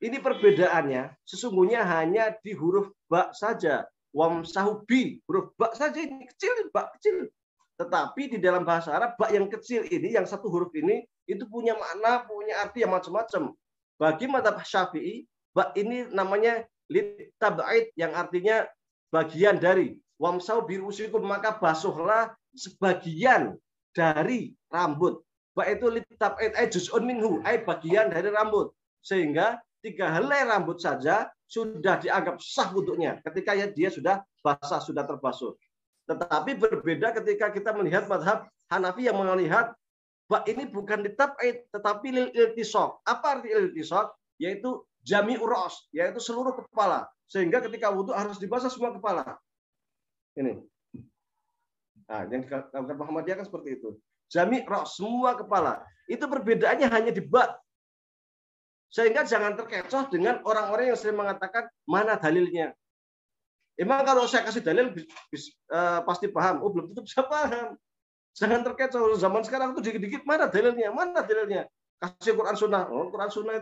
Ini perbedaannya sesungguhnya hanya di huruf ba saja. Wamsahu bi, huruf ba saja ini kecil, ba kecil. Tetapi di dalam bahasa Arab, ba yang kecil ini, yang satu huruf ini, itu punya makna, punya arti yang macam-macam. Bagi mazhab Syafi'i, ba ini namanya litab'id, yang artinya bagian dari. Wamsau birusikum, maka basuhlah sebagian dari rambut. Ba itu litab'id ay juz'un minhu, ay bagian dari rambut. Sehingga 3 helai rambut saja sudah dianggap sah wudhunya ketika dia sudah basah, sudah terbasuh. Tetapi berbeda ketika kita melihat mazhab Hanafi yang melihat ba ini bukan litab'id tetapi lil iltisaq. Apa arti iltisaq? Yaitu jami'ur ra's, yaitu seluruh kepala. Sehingga ketika wudhu harus dibasuh semua kepala. Ini. Nah, yang dilakukan Muhammadiyah kan seperti itu. Jami' ra's, semua kepala. Itu perbedaannya hanya di ba. Sehingga jangan terkecoh dengan orang-orang yang sering mengatakan mana dalilnya. Emang kalau saya kasih dalil pasti paham. Oh, belum tentu bisa paham. Jangan terkecoh. Zaman sekarang itu dikit-dikit mana dalilnya? Mana dalilnya? Kasih Quran Sunnah. Oh, Quran Sunnah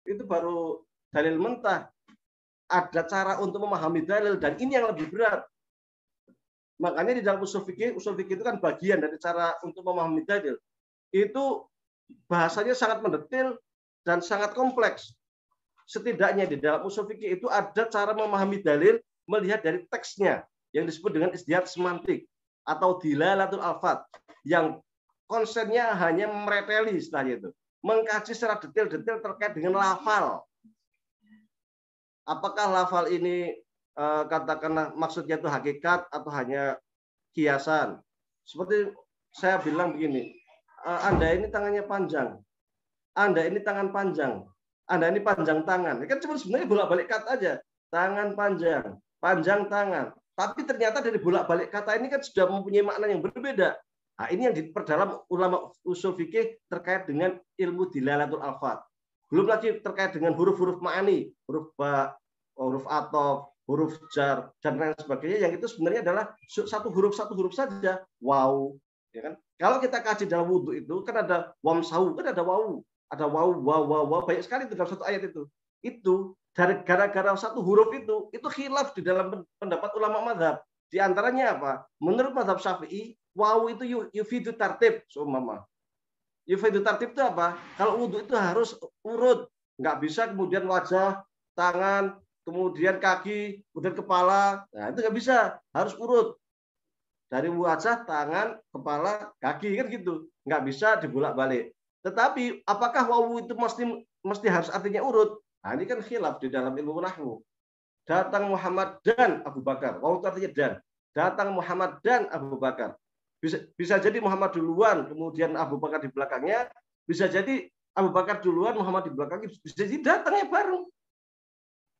itu baru dalil mentah. Ada cara untuk memahami dalil, dan ini yang lebih berat. Makanya di dalam usul fikih itu kan bagian dari cara untuk memahami dalil. Itu bahasanya sangat mendetail, dan sangat kompleks. Setidaknya di dalam usul fikih itu ada cara memahami dalil melihat dari teksnya yang disebut dengan istihad semantik atau dilalatul alfat, yang konsennya hanya mereteli istilahnya itu, mengkaji secara detail-detail terkait dengan lafal. Apakah lafal ini katakanlah maksudnya itu hakikat atau hanya kiasan? Seperti saya bilang begini, Anda ini tangannya panjang, Anda ini tangan panjang, Anda ini panjang tangan. Ini kan cuma sebenarnya bolak-balik kata aja, tangan panjang, panjang tangan. Tapi ternyata dari bolak-balik kata ini kan sudah mempunyai makna yang berbeda. Nah, ini yang diperdalam ulama usul fikih terkait dengan ilmu dilalatul alfat. Belum lagi terkait dengan huruf-huruf ma'ani, huruf ba, huruf atof, huruf jar, dan lain sebagainya, yang itu sebenarnya adalah satu huruf saja. Wow. Ya kan? Kalau kita kaji dalam wudhu itu, kan ada wamsahu, kan ada wawu. Ada wawu, waw, banyak sekali itu dalam satu ayat itu. Itu dari gara-gara satu huruf itu khilaf di dalam pendapat ulama mazhab. Di antaranya apa? Menurut mazhab Syafi'i, wawu itu yufidu tartib, seumpama. Yufidu tartib itu apa? Kalau wudhu itu harus urut, nggak bisa kemudian wajah, tangan, kemudian kaki, kemudian kepala. Nah, itu nggak bisa, harus urut. Dari wajah, tangan, kepala, kaki, kan gitu. Nggak bisa dibolak-balik. Tetapi apakah wawu itu mesti harus artinya urut? Nah, ini kan khilaf di dalam ilmu nahwu. Datang Muhammad dan Abu Bakar. Wawu itu artinya dan. Datang Muhammad dan Abu Bakar. Bisa jadi Muhammad duluan, kemudian Abu Bakar di belakangnya. Bisa jadi Abu Bakar duluan, Muhammad di belakangnya. Bisa jadi datangnya bareng.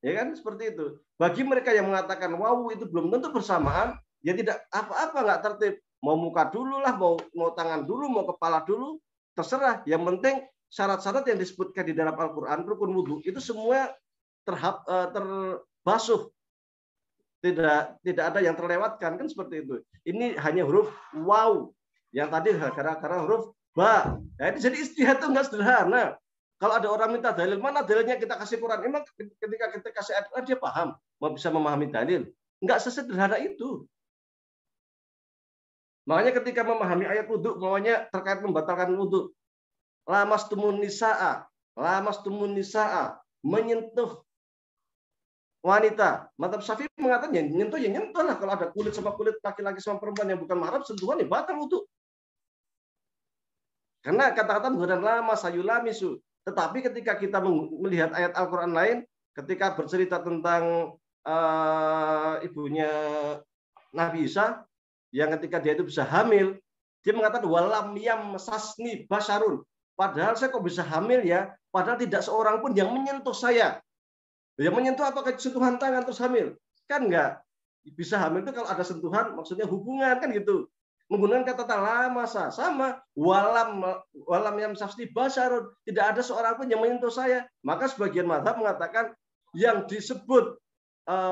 Ya kan, seperti itu. Bagi mereka yang mengatakan wawu itu belum tentu bersamaan, ya tidak apa-apa, nggak tertib. Mau muka dulu lah, mau tangan dulu, mau kepala dulu, terserah. Yang penting syarat-syarat yang disebutkan di dalam Al-Quran, rukun wudhu, itu semua terbasuh. Tidak ada yang terlewatkan, kan seperti itu. Ini hanya huruf waw, yang tadi gara-gara huruf ba. Nah, jadi istihad itu nggak sederhana. Kalau ada orang minta dalil, mana dalilnya, kita kasih Quran. Emang ketika kita kasih ayat, dia paham, mau bisa memahami dalil. Nggak sesederhana itu. Makanya ketika memahami ayat wudhu, maunya terkait membatalkan wudhu. Lamastumun nisa'a, menyentuh wanita. Mazhab Syafi'i mengatakan ya nyentuh lah. Kalau ada kulit sama kulit, laki-laki sama perempuan yang bukan mahram, sentuhan ya batal wudhu. Karena kata-kata bukan lama sayulamisu. Tetapi ketika kita melihat ayat Al-Quran lain, ketika bercerita tentang ibunya Nabi Isa, yang ketika dia itu bisa hamil, dia mengatakan walam yam sasni basyarun. Padahal saya kok bisa hamil ya, padahal tidak seorang pun yang menyentuh saya. Yang menyentuh apakah sentuhan tangan terus hamil? Kan enggak. Bisa hamil itu kalau ada sentuhan, maksudnya hubungan, kan gitu. Menggunakan kata lama sama walam yang sasni basyarun, tidak ada seorang pun yang menyentuh saya. Maka sebagian mazhab mengatakan yang disebut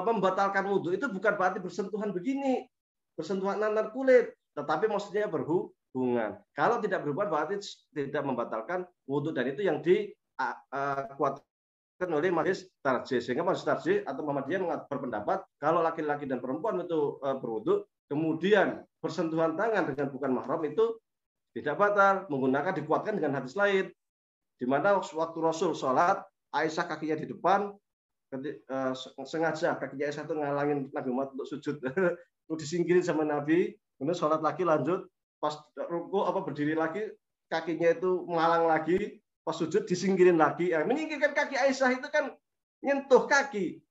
membatalkan wudhu itu bukan berarti bersentuhan begini, bersentuhan antar kulit, tetapi maksudnya berhubungan. Kalau tidak berhubungan berarti tidak membatalkan wudhu, dan itu yang dikuatkan oleh majelis tarjih. Sehingga majelis tarjih atau Muhammadiyah berpendapat kalau laki-laki dan perempuan itu berwudhu, kemudian bersentuhan tangan dengan bukan mahram itu tidak batal, menggunakan dikuatkan dengan hadis lain, di mana waktu Rasul sholat, Aisyah kakinya di depan, sengaja kakinya Aisyah itu ngalangin Nabi Muhammad untuk sujud, itu disingkirin sama Nabi, kemudian sholat lagi lanjut, pas ruku berdiri lagi, kakinya itu menghalang lagi, pas sujud disingkirin lagi. Menyingkirkan kaki Aisyah itu kan nyentuh kaki,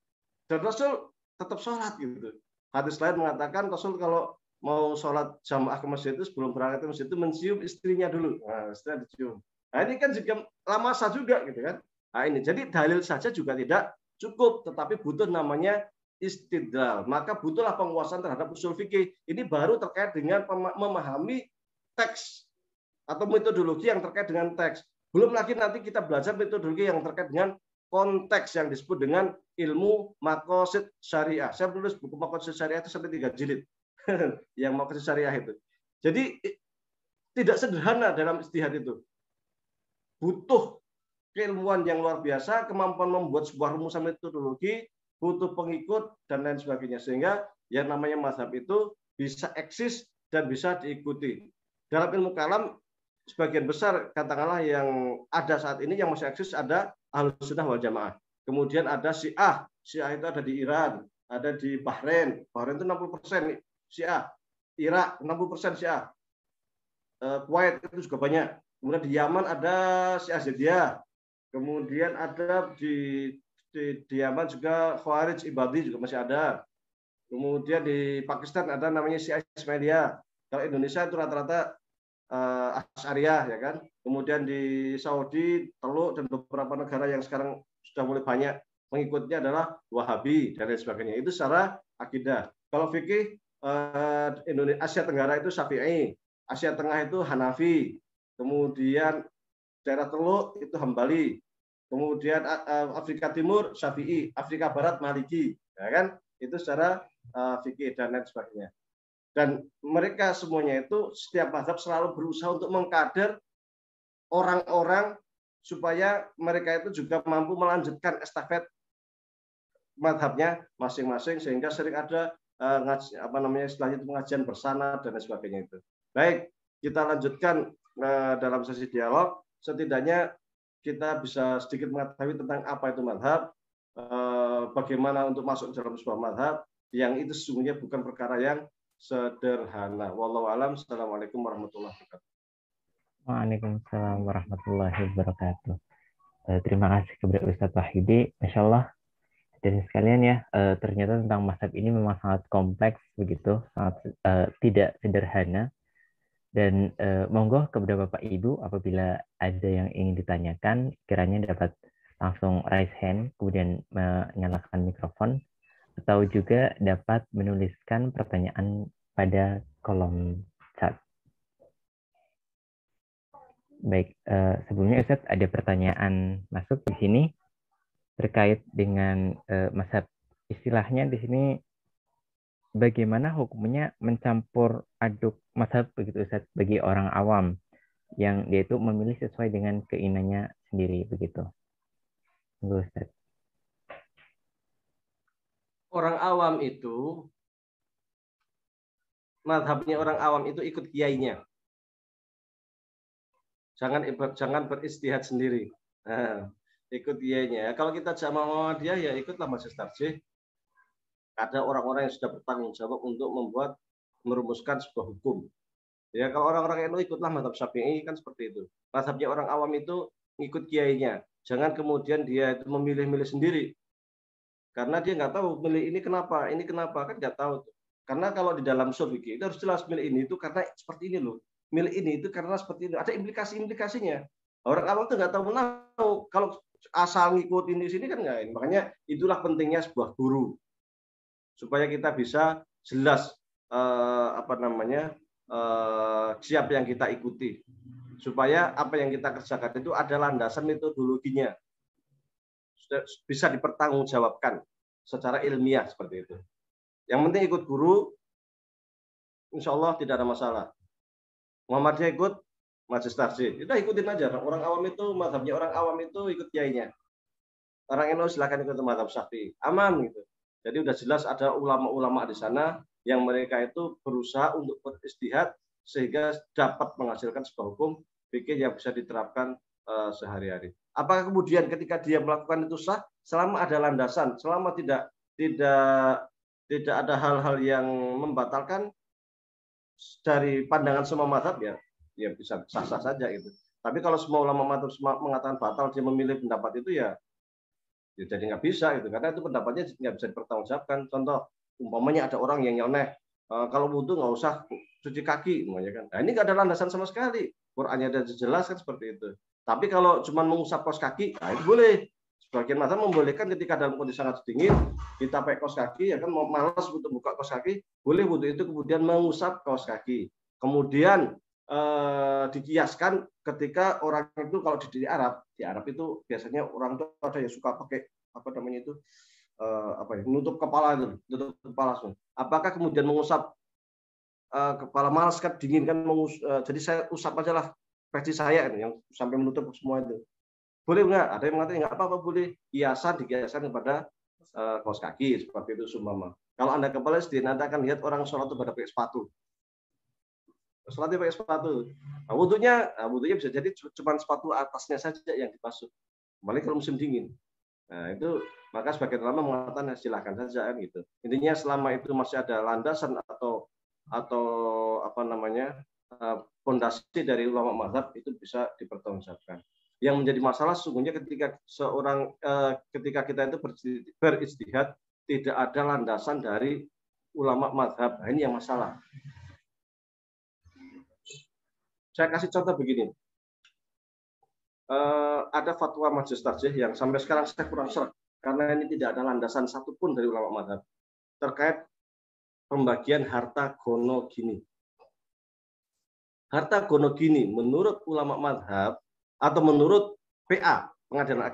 dan Rasul tetap sholat gitu. Hadis lain mengatakan Rasul kalau mau sholat jamaah ke masjid itu, sebelum berangkat ke masjid itu mencium istrinya dulu. Nah, istrinya dicium. Nah, ini kan juga lamasa juga gitu kan. Nah, ini jadi dalil saja juga tidak cukup, tetapi butuh namanya istidlal. Maka butuhlah penguasaan terhadap usul fikih. Ini baru terkait dengan memahami teks atau metodologi yang terkait dengan teks. Belum lagi nanti kita belajar metodologi yang terkait dengan konteks yang disebut dengan ilmu maqasid syariah. Saya menulis buku maqasid syariah itu sampai 3 jilid. Yang maqasid syariah itu. Jadi tidak sederhana dalam ijtihad itu. Butuh keilmuan yang luar biasa, kemampuan membuat sebuah rumusan metodologi, butuh pengikut dan lain sebagainya, sehingga yang namanya mazhab itu bisa eksis dan bisa diikuti. Dalam ilmu kalam sebagian besar katakanlah yang ada saat ini yang masih eksis ada Ahlus Sunnah wal Jamaah. Kemudian ada Syiah. Syiah itu ada di Iran, ada di Bahrain. Bahrain itu 60% Syiah. Irak 60% Syiah. Kuwait itu juga banyak. Kemudian di Yaman ada Syiah Zaidiyah. Kemudian ada di Yaman juga Khawarij Ibadi juga masih ada. Kemudian di Pakistan ada namanya Syiah Ismailiyah. Kalau Indonesia itu rata-rata Asy'ariyah ya kan. Kemudian di Saudi, Teluk dan beberapa negara yang sekarang sudah mulai banyak mengikutnya adalah Wahabi dan lain sebagainya. Itu secara akidah. Kalau fikih Indonesia Asia Tenggara itu Syafi'i, Asia Tengah itu Hanafi, kemudian daerah Teluk itu Hambali, kemudian Afrika Timur Syafi'i, Afrika Barat Maliki, ya kan? Itu secara fikih dan lain sebagainya. Dan mereka semuanya itu setiap mazhab selalu berusaha untuk mengkader orang-orang supaya mereka itu juga mampu melanjutkan estafet mazhabnya masing-masing, sehingga sering ada istilahnya pengajian bersama dan lain sebagainya itu. Baik, kita lanjutkan dalam sesi dialog. Setidaknya kita bisa sedikit mengetahui tentang apa itu mazhab, bagaimana untuk masuk dalam sebuah mazhab yang itu sesungguhnya bukan perkara yang sederhana. Wallahu alam. Assalamualaikum warahmatullahi wabarakatuh. Waalaikumsalam warahmatullahi wabarakatuh. Terima kasih kepada Ustadz Wahidi. Masya Allah. Dan sekalian ya, ternyata tentang mazhab ini memang sangat kompleks begitu, sangat tidak sederhana. Dan monggo kepada Bapak Ibu apabila ada yang ingin ditanyakan, kiranya dapat langsung raise hand, kemudian menyalakan mikrofon, atau juga dapat menuliskan pertanyaan pada kolom chat. Baik, sebelumnya Ustadz ada pertanyaan masuk di sini terkait dengan mazhab. Istilahnya di sini bagaimana hukumnya mencampur aduk mazhab begitu Ustadz bagi orang awam yang dia itu memilih sesuai dengan keinginannya sendiri begitu. Ustadz. Orang awam itu, mazhabnya orang awam itu ikut kiainya. Jangan beristihad sendiri. Nah, ikut kiainya. Kalau kita jamaah Muhammadiyah ya ikutlah majelis tarjih. Ada orang-orang yang sudah bertanggung jawab untuk merumuskan sebuah hukum. Ya kalau orang-orang NU ikutlah mazhab Syafi'i kan seperti itu. Mazhabnya orang awam itu ikut kiainya. Jangan kemudian dia itu memilih-milih sendiri. Karena dia nggak tahu milih ini kenapa kan nggak tahu. Karena kalau di dalam usul fikih itu harus jelas milih ini itu karena seperti ini loh. Milih ini itu karena seperti ini. Ada implikasi-implikasinya. Orang awam tuh nggak tahu. Kalau asal ngikutin di sini kan nggak. Makanya itulah pentingnya sebuah guru supaya kita bisa jelas siapa yang kita ikuti. Supaya apa yang kita kerjakan itu ada landasan metodologinya. Bisa dipertanggungjawabkan secara ilmiah seperti itu. Yang penting ikut guru, insya Allah tidak ada masalah. Muhammadiyah ikut majelis tarjih, kita ikutin aja. Orang awam itu, mazhabnya orang awam itu ikut kiainya. Orang NU silakan ikut mazhab Syafi'i, aman gitu. Jadi udah jelas ada ulama-ulama di sana yang mereka itu berusaha untuk beristihad sehingga dapat menghasilkan sebuah hukum fikih yang bisa diterapkan sehari-hari. Apakah kemudian ketika dia melakukan itu sah selama ada landasan, selama tidak ada hal-hal yang membatalkan dari pandangan semua mazhab ya bisa sah-sah saja itu. Tapi kalau semua ulama mazhab mengatakan batal dia memilih pendapat itu ya jadi nggak bisa gitu karena itu pendapatnya nggak bisa dipertanggungjawabkan. Contoh umpamanya ada orang yang nyeleneh kalau wudu nggak usah cuci kaki namanya kan. Nah ini nggak ada landasan sama sekali. Qurannya ada jelas kan seperti itu. Tapi kalau cuma mengusap kaos kaki, nah itu boleh. Sebagian mazhab membolehkan ketika dalam kondisi sangat dingin, kita pakai kaos kaki, ya kan mau malas untuk buka kaos kaki, boleh wudu itu kemudian mengusap kaos kaki. Kemudian dikiaskan ketika orang itu kalau di Arab itu biasanya orang itu ada yang suka pakai menutup kepala itu, tutup kepala. Apakah kemudian mengusap kepala malas kan dingin kan jadi saya usap aja lah peci saya yang sampai menutup semua itu. Boleh nggak? Ada yang mengatakan nggak apa-apa, boleh. Dikiaskan kepada kaos kaki seperti itu sumpama. Kalau Anda ke Palestina, Anda akan lihat orang sholat itu pada pakai sepatu. sholatnya pakai sepatu. Nah, wudhunya bisa jadi cuma sepatu atasnya saja yang dibasuh. Apalagi kalau musim dingin. Nah, itu maka sebagian ulama mengatakan silakan saja kan gitu. Intinya selama itu masih ada landasan atau apa namanya fondasi dari ulama mazhab itu bisa dipertanggungjawabkan. Yang menjadi masalah sesungguhnya ketika kita itu berijtihad tidak ada landasan dari ulama mazhab. Nah, ini yang masalah. Saya kasih contoh begini. Ada fatwa Majelis Tarjih yang sampai sekarang saya kurang serak karena ini tidak ada landasan satupun dari ulama mazhab terkait pembagian harta gono gini. Harta gono gini menurut ulama mazhab atau menurut PA Pengadilan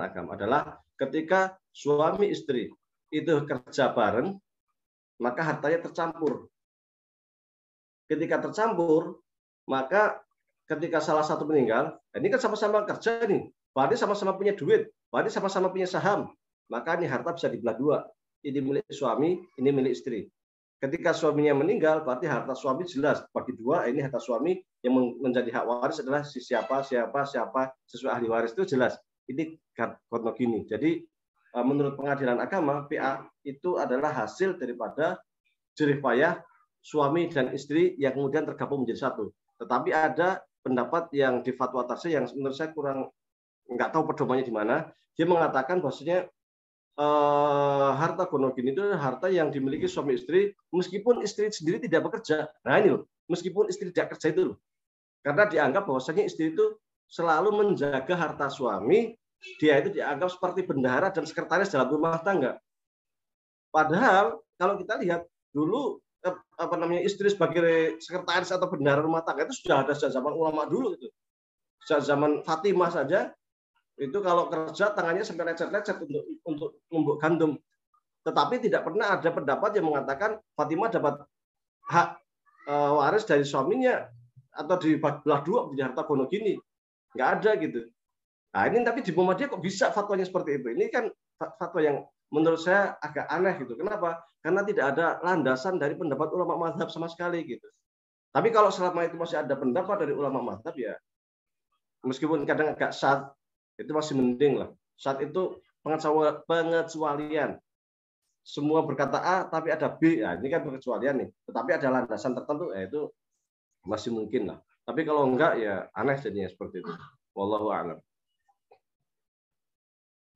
Agama adalah ketika suami istri itu kerja bareng maka hartanya tercampur. Ketika tercampur maka ketika salah satu meninggal, ini kan sama-sama kerja nih, berarti sama-sama punya duit, berarti sama-sama punya saham, maka ini harta bisa dibelah dua. Ini milik suami, ini milik istri. Ketika suaminya meninggal, berarti harta suami jelas bagi dua. Ini harta suami yang menjadi hak waris adalah si siapa sesuai ahli waris itu jelas. Ini konten gini. Jadi menurut Pengadilan Agama PA itu adalah hasil daripada jerih payah suami dan istri yang kemudian tergabung menjadi satu. Tetapi ada pendapat yang di fatwa tarjih yang menurut saya kurang nggak tahu pedomannya di mana. Dia mengatakan bahwasanya harta gono gini itu adalah harta yang dimiliki suami istri meskipun istri sendiri tidak bekerja. Nah ini loh, meskipun istri tidak kerja itu loh. Karena dianggap bahwasanya istri itu selalu menjaga harta suami, dia itu dianggap seperti bendahara dan sekretaris dalam rumah tangga. Padahal kalau kita lihat dulu istri sebagai sekretaris atau bendahara rumah tangga itu sudah ada sejak zaman ulama dulu itu. Sejak zaman Fatimah saja itu kalau kerja tangannya sampai lecet-lecet untuk numbuk gandum. Tetapi tidak pernah ada pendapat yang mengatakan Fatimah dapat hak waris dari suaminya atau dibelah dua menjadi harta gono gini. Nggak ada gitu. Nah ini tapi di Muhammadiyah kok bisa fatwanya seperti itu. Ini kan fatwa yang menurut saya agak aneh gitu. Kenapa? Karena tidak ada landasan dari pendapat ulama mazhab sama sekali gitu. Tapi kalau selama itu masih ada pendapat dari ulama mazhab ya, meskipun kadang agak syad, itu masih mending lah. Syad itu pengecualian. Semua berkata A tapi ada B, ya ini kan pengecualian nih. Tetapi ada landasan tertentu, ya itu masih mungkin lah. Tapi kalau enggak ya aneh jadinya seperti itu. Wallahu a'lam.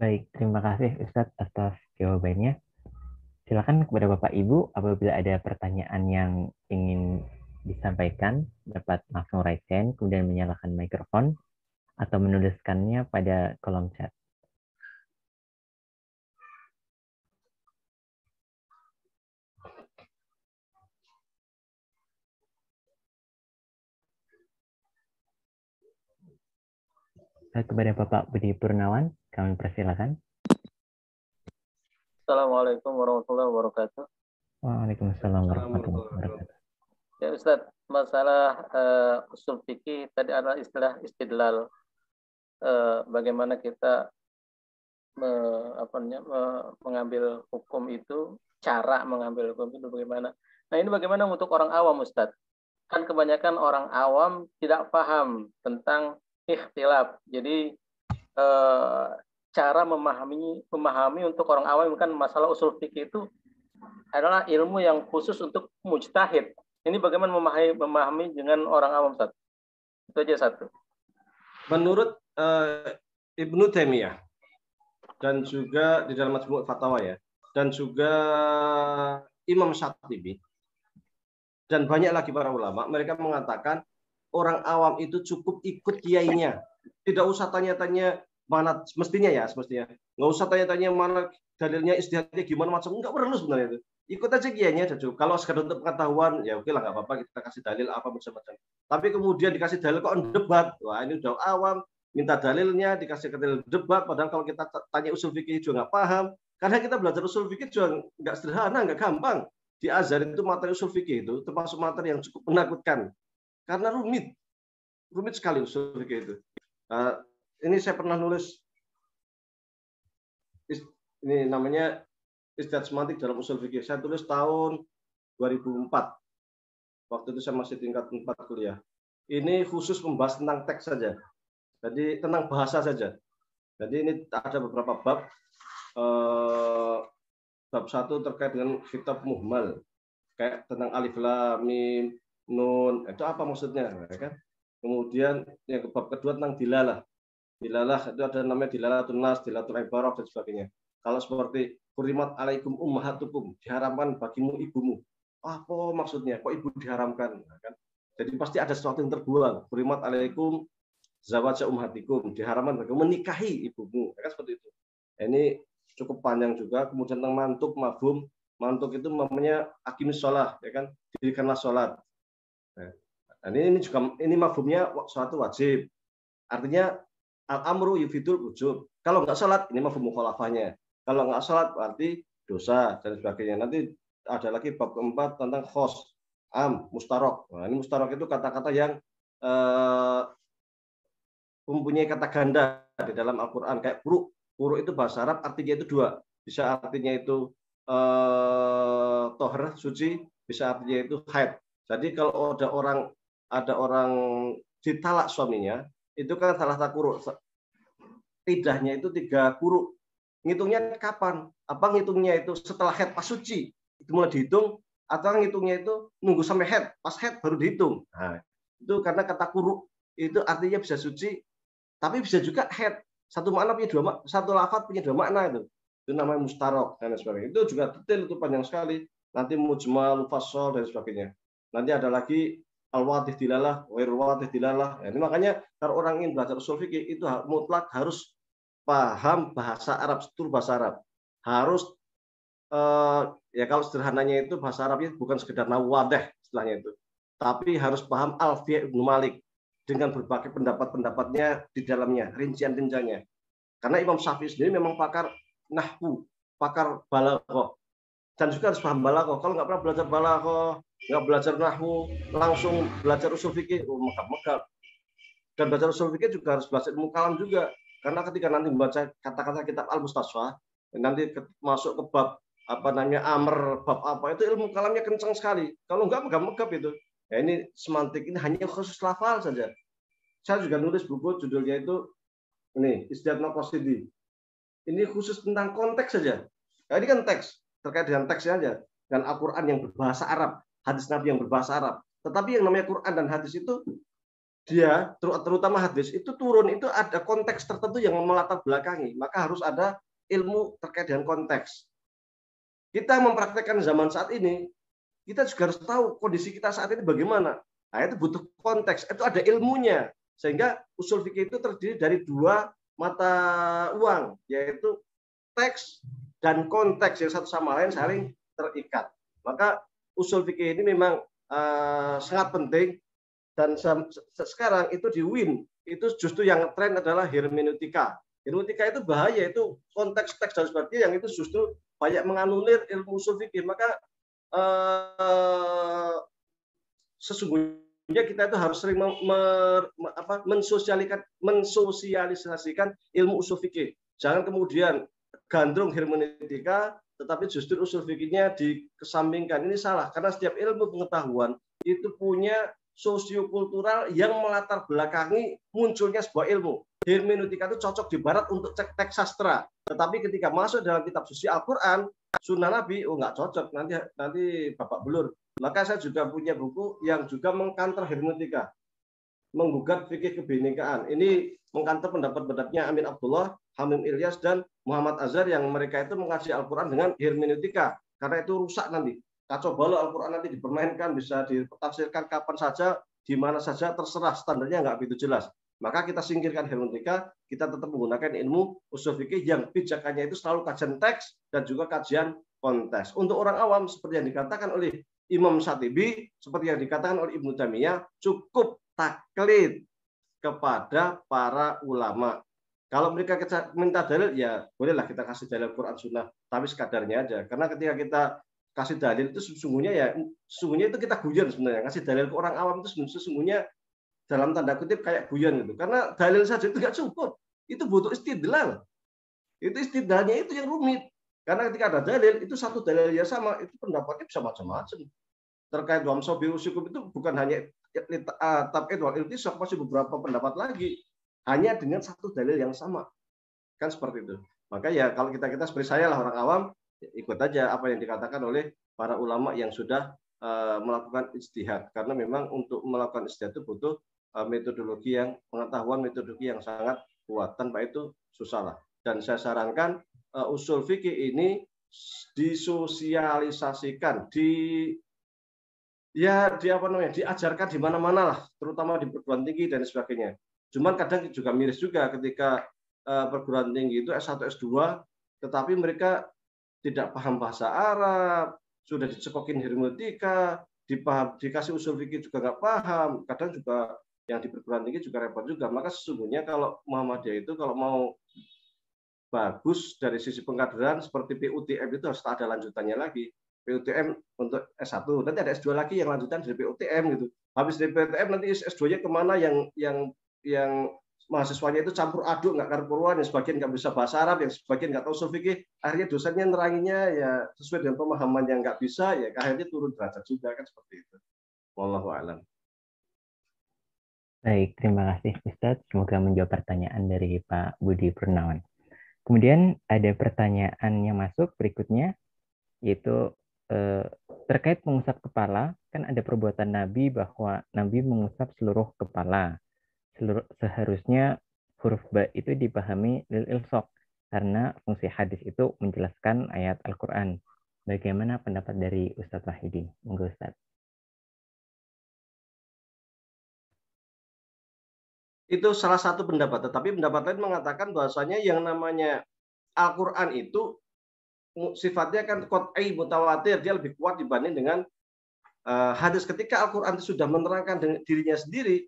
Baik, terima kasih Ustadz atas jawabannya. Silakan kepada Bapak Ibu apabila ada pertanyaan yang ingin disampaikan dapat langsung raise hand kemudian menyalakan mikrofon atau menuliskannya pada kolom chat. Kepada Bapak Budi Purnawan, kami persilakan. Assalamualaikum warahmatullahi wabarakatuh. Waalaikumsalam warahmatullahi wabarakatuh. Ya Ustaz, masalah usul fikih tadi adalah istilah istidlal. Bagaimana kita mengambil hukum itu, cara mengambil hukum itu bagaimana. Nah ini bagaimana untuk orang awam Ustaz? Kan kebanyakan orang awam tidak paham tentang ikhtilaf. Jadi cara memahami untuk orang awam kan masalah usul fikih itu adalah ilmu yang khusus untuk mujtahid. Ini bagaimana memahami dengan orang awam Ustaz? Itu aja satu. Menurut Ibnu Taimiyah dan juga di dalam Majmu' Fatawa ya, dan juga Imam Syatibi dan banyak lagi para ulama, mereka mengatakan orang awam itu cukup ikut kiainya. Tidak usah tanya-tanya mana semestinya. Nggak usah tanya-tanya mana dalilnya, istihadnya gimana macam, nggak perlu sebenarnya itu. Ikut aja kiainya aja. Kalau sekedar untuk pengetahuan, ya oke lah nggak apa-apa kita kasih dalil apa macam-macam. Tapi kemudian dikasih dalil kok debat, wah ini udah awam, minta dalilnya dikasih dalil debat. Padahal kalau kita tanya usul fikih juga nggak paham. Karena kita belajar usul fikih juga nggak sederhana, nggak gampang. Di Azhar itu materi usul fikih itu termasuk materi yang cukup menakutkan. Karena rumit sekali usul fikih itu. Ini saya pernah nulis, ini namanya Istihad Semantik dalam Usul Fikih. Saya tulis tahun 2004. Waktu itu saya masih tingkat 4 kuliah. Ini khusus membahas tentang teks saja. Jadi tentang bahasa saja. Jadi ini ada beberapa bab. Bab 1 terkait dengan kitab muhmal. Kayak tentang alif lam mim nun, itu apa maksudnya, kan? Kemudian yang bab kedua tentang dilalah. Dilalah itu ada namanya dilalatun nas, dilalatul ibarah dan sebagainya. Kalau seperti kurimat alaikum ummahatukum, diharamkan bagimu ibumu. Apa maksudnya? Kok ibu diharamkan? Kan? Jadi pasti ada sesuatu yang terbuang. Kurimat alaikum zawaja ummahatikum, diharamkan bagimu menikahi ibumu. Kan seperti itu. Ini cukup panjang juga. Kemudian tentang mantuk, mafhum. Mantuk itu namanya aqimis shalah, ya kan? Dirikanlah sholat. Nah, ini juga ini mafhumnya suatu wajib. Artinya al-amru yufidul wujub. Kalau nggak sholat, ini mafhum mukhalafahnya. Kalau nggak sholat, berarti dosa dan sebagainya. Nanti ada lagi bab keempat tentang khos, am, mustarok. Nah, ini mustarok itu kata-kata yang mempunyai kata ganda di dalam Al-Quran. Kayak buruk. Buruk itu bahasa Arab artinya itu dua. Bisa artinya itu toher, suci. Bisa artinya itu haid. Jadi kalau ada orang ditalak suaminya, itu kan salah satu kuruk. Idahnya itu 3 kuruk. Ngitungnya kapan? Apa ngitungnya itu setelah haid pas suci? Itu mulai dihitung, atau ngitungnya itu nunggu sampai haid, pas haid baru dihitung. Nah, itu karena kata kuruk itu artinya bisa suci, tapi bisa juga haid. Satu makna punya dua, satu lafaz punya 2 makna itu. Itu namanya mustarok dan sebagainya. Itu juga detail, itu panjang sekali. Nanti mujmal, mufassal dan sebagainya. Nanti ada lagi al-wadih dilalah, ghairul wadih dilalah. Ya, ini makanya kalau orang ingin belajar ushul fikih itu mutlak harus paham bahasa Arab, seluruh bahasa Arab. Harus ya kalau sederhananya itu bahasa Arabnya bukan sekedar nawadeh istilahnya itu, tapi harus paham Alfiyah Ibnu Malik dengan berbagai pendapat-pendapatnya di dalamnya, rincian-rinciannya. Karena Imam Syafi'i sendiri memang pakar nahwu, pakar balaghah. Dan juga harus paham balaghah. Kalau nggak pernah belajar balaghah, nggak belajar nahwu, langsung belajar ushul fikih, megap-megap. Dan belajar ushul fikih juga harus belajar ilmu kalam juga. Karena ketika nanti membaca kata-kata kitab Al-Mustasfa, nanti masuk ke bab amr, bab apa, itu ilmu kalamnya kencang sekali. Kalau nggak megap-megap itu. Ya ini semantik, ini hanya khusus lafal saja. Saya juga nulis buku judulnya itu ini Istiadna Qasidi. Ini khusus tentang konteks saja. Nah, ini kan teks, terkait dengan teksnya aja. Dan Al-Quran yang berbahasa Arab, hadis Nabi yang berbahasa Arab. Tetapi yang namanya Quran dan hadis itu, dia, terutama hadis, itu turun, itu ada konteks tertentu yang melatar belakangi. Maka harus ada ilmu terkait dengan konteks. Kita mempraktekkan zaman saat ini, kita juga harus tahu kondisi kita saat ini bagaimana. Nah, itu butuh konteks, itu ada ilmunya. Sehingga ushul fikih itu terdiri dari 2 mata uang, yaitu teks dan konteks yang satu sama lain saling terikat. Maka ushul fikih ini memang sangat penting, dan sekarang itu di UIN itu justru yang tren adalah hermeneutika. Hermeneutika itu bahaya, itu konteks teks dan sebagainya yang itu justru banyak menganulir ilmu ushul fikih. Maka sesungguhnya kita itu harus sering mensosialisasikan ilmu ushul fikih. Jangan kemudian gandrung hermeneutika, tetapi justru ushul fikihnya dikesampingkan. Ini salah, karena setiap ilmu pengetahuan itu punya sosiokultural yang melatar belakangi munculnya sebuah ilmu. Hermeneutika itu cocok di barat untuk teks sastra, tetapi ketika masuk dalam kitab suci Al-Quran, sunnah Nabi, nggak cocok, nanti bapak belur. Maka saya juga punya buku yang juga mengkanter hermeneutika, menggugat fikih kebinekaan. Ini mengkanter pendapat-pendapatnya Amin Abdullah, Hamim Ilyas, dan Muhammad Azhar yang mereka itu mengaji Al-Quran dengan hermeneutika, karena itu rusak nanti. Kacau balau Al-Quran nanti dipermainkan, bisa ditafsirkan kapan saja, di mana saja, terserah, standarnya nggak begitu jelas. Maka kita singkirkan hermeneutika, kita tetap menggunakan ilmu ushul fikih yang pijakannya itu selalu kajian teks dan juga kajian konteks. Untuk orang awam, seperti yang dikatakan oleh Imam Syatibi, seperti yang dikatakan oleh Ibnu Taimiyah, cukup taklid kepada para ulama. Kalau mereka minta dalil, ya bolehlah kita kasih dalil Quran Sunnah, tapi sekadarnya aja. Karena ketika kita kasih dalil itu sesungguhnya itu kita guyon sebenarnya. Kasih dalil ke orang awam itu sesungguhnya dalam tanda kutip kayak guyon gitu. Karena dalil saja itu nggak cukup. Itu butuh istidlal. Itu istidlalnya itu yang rumit. Karena ketika ada dalil, itu satu dalil yang sama, itu pendapatnya bisa macam-macam. terkait wamsahu biru'usikum itu bukan hanya tab'id wal iltisaq, masih beberapa pendapat lagi hanya dengan satu dalil yang sama. Kan seperti itu. Maka ya kalau kita seperti saya lah orang awam, ikut aja apa yang dikatakan oleh para ulama yang sudah melakukan ijtihad. Karena memang untuk melakukan ijtihad itu butuh metodologi yang pengetahuan, metodologi yang sangat kuat. Tanpa itu susah lah. Dan saya sarankan usul fikih ini disosialisasikan, diajarkan di mana-mana lah, terutama di perguruan tinggi dan sebagainya. Cuman kadang juga miris juga ketika perguruan tinggi itu S1, S2, tetapi mereka tidak paham bahasa Arab, sudah dicekokin hermeneutika, dikasih usul fikih juga nggak paham. Kadang juga yang di perguruan tinggi juga repot juga. Maka sesungguhnya kalau Muhammadiyah itu kalau mau bagus dari sisi pengkaderan seperti PUTM itu harus ada lanjutannya lagi. PUTM untuk S1, nanti ada S2 lagi yang lanjutan dari PUTM gitu. Habis dari PUTM nanti S2-nya kemana yang mahasiswanya itu campur aduk, nggak karuan, yang sebagian nggak bisa bahasa Arab, yang sebagian nggak tahu usul fikih, akhirnya dosennya neranginya ya sesuai dengan pemahaman yang nggak bisa, ya akhirnya turun derajat juga, kan seperti itu. Wallahu a'lam. Baik, terima kasih Ustadz. Semoga menjawab pertanyaan dari Pak Budi Purnawan. Kemudian ada pertanyaan yang masuk berikutnya, yaitu terkait mengusap kepala. Kan ada perbuatan Nabi bahwa Nabi mengusap seluruh kepala. Seharusnya huruf ba itu dipahami lil ilsaq karena fungsi hadis itu menjelaskan ayat Al-Quran. Bagaimana pendapat dari Ustadz Wahidi? Monggo Ustadz. Itu salah satu pendapat, tetapi pendapat lain mengatakan bahwasanya yang namanya Al-Quran itu sifatnya kan qat'i mutawatir, dia lebih kuat dibanding dengan hadis. Ketika Al-Quran itu sudah menerangkan dengan dirinya sendiri,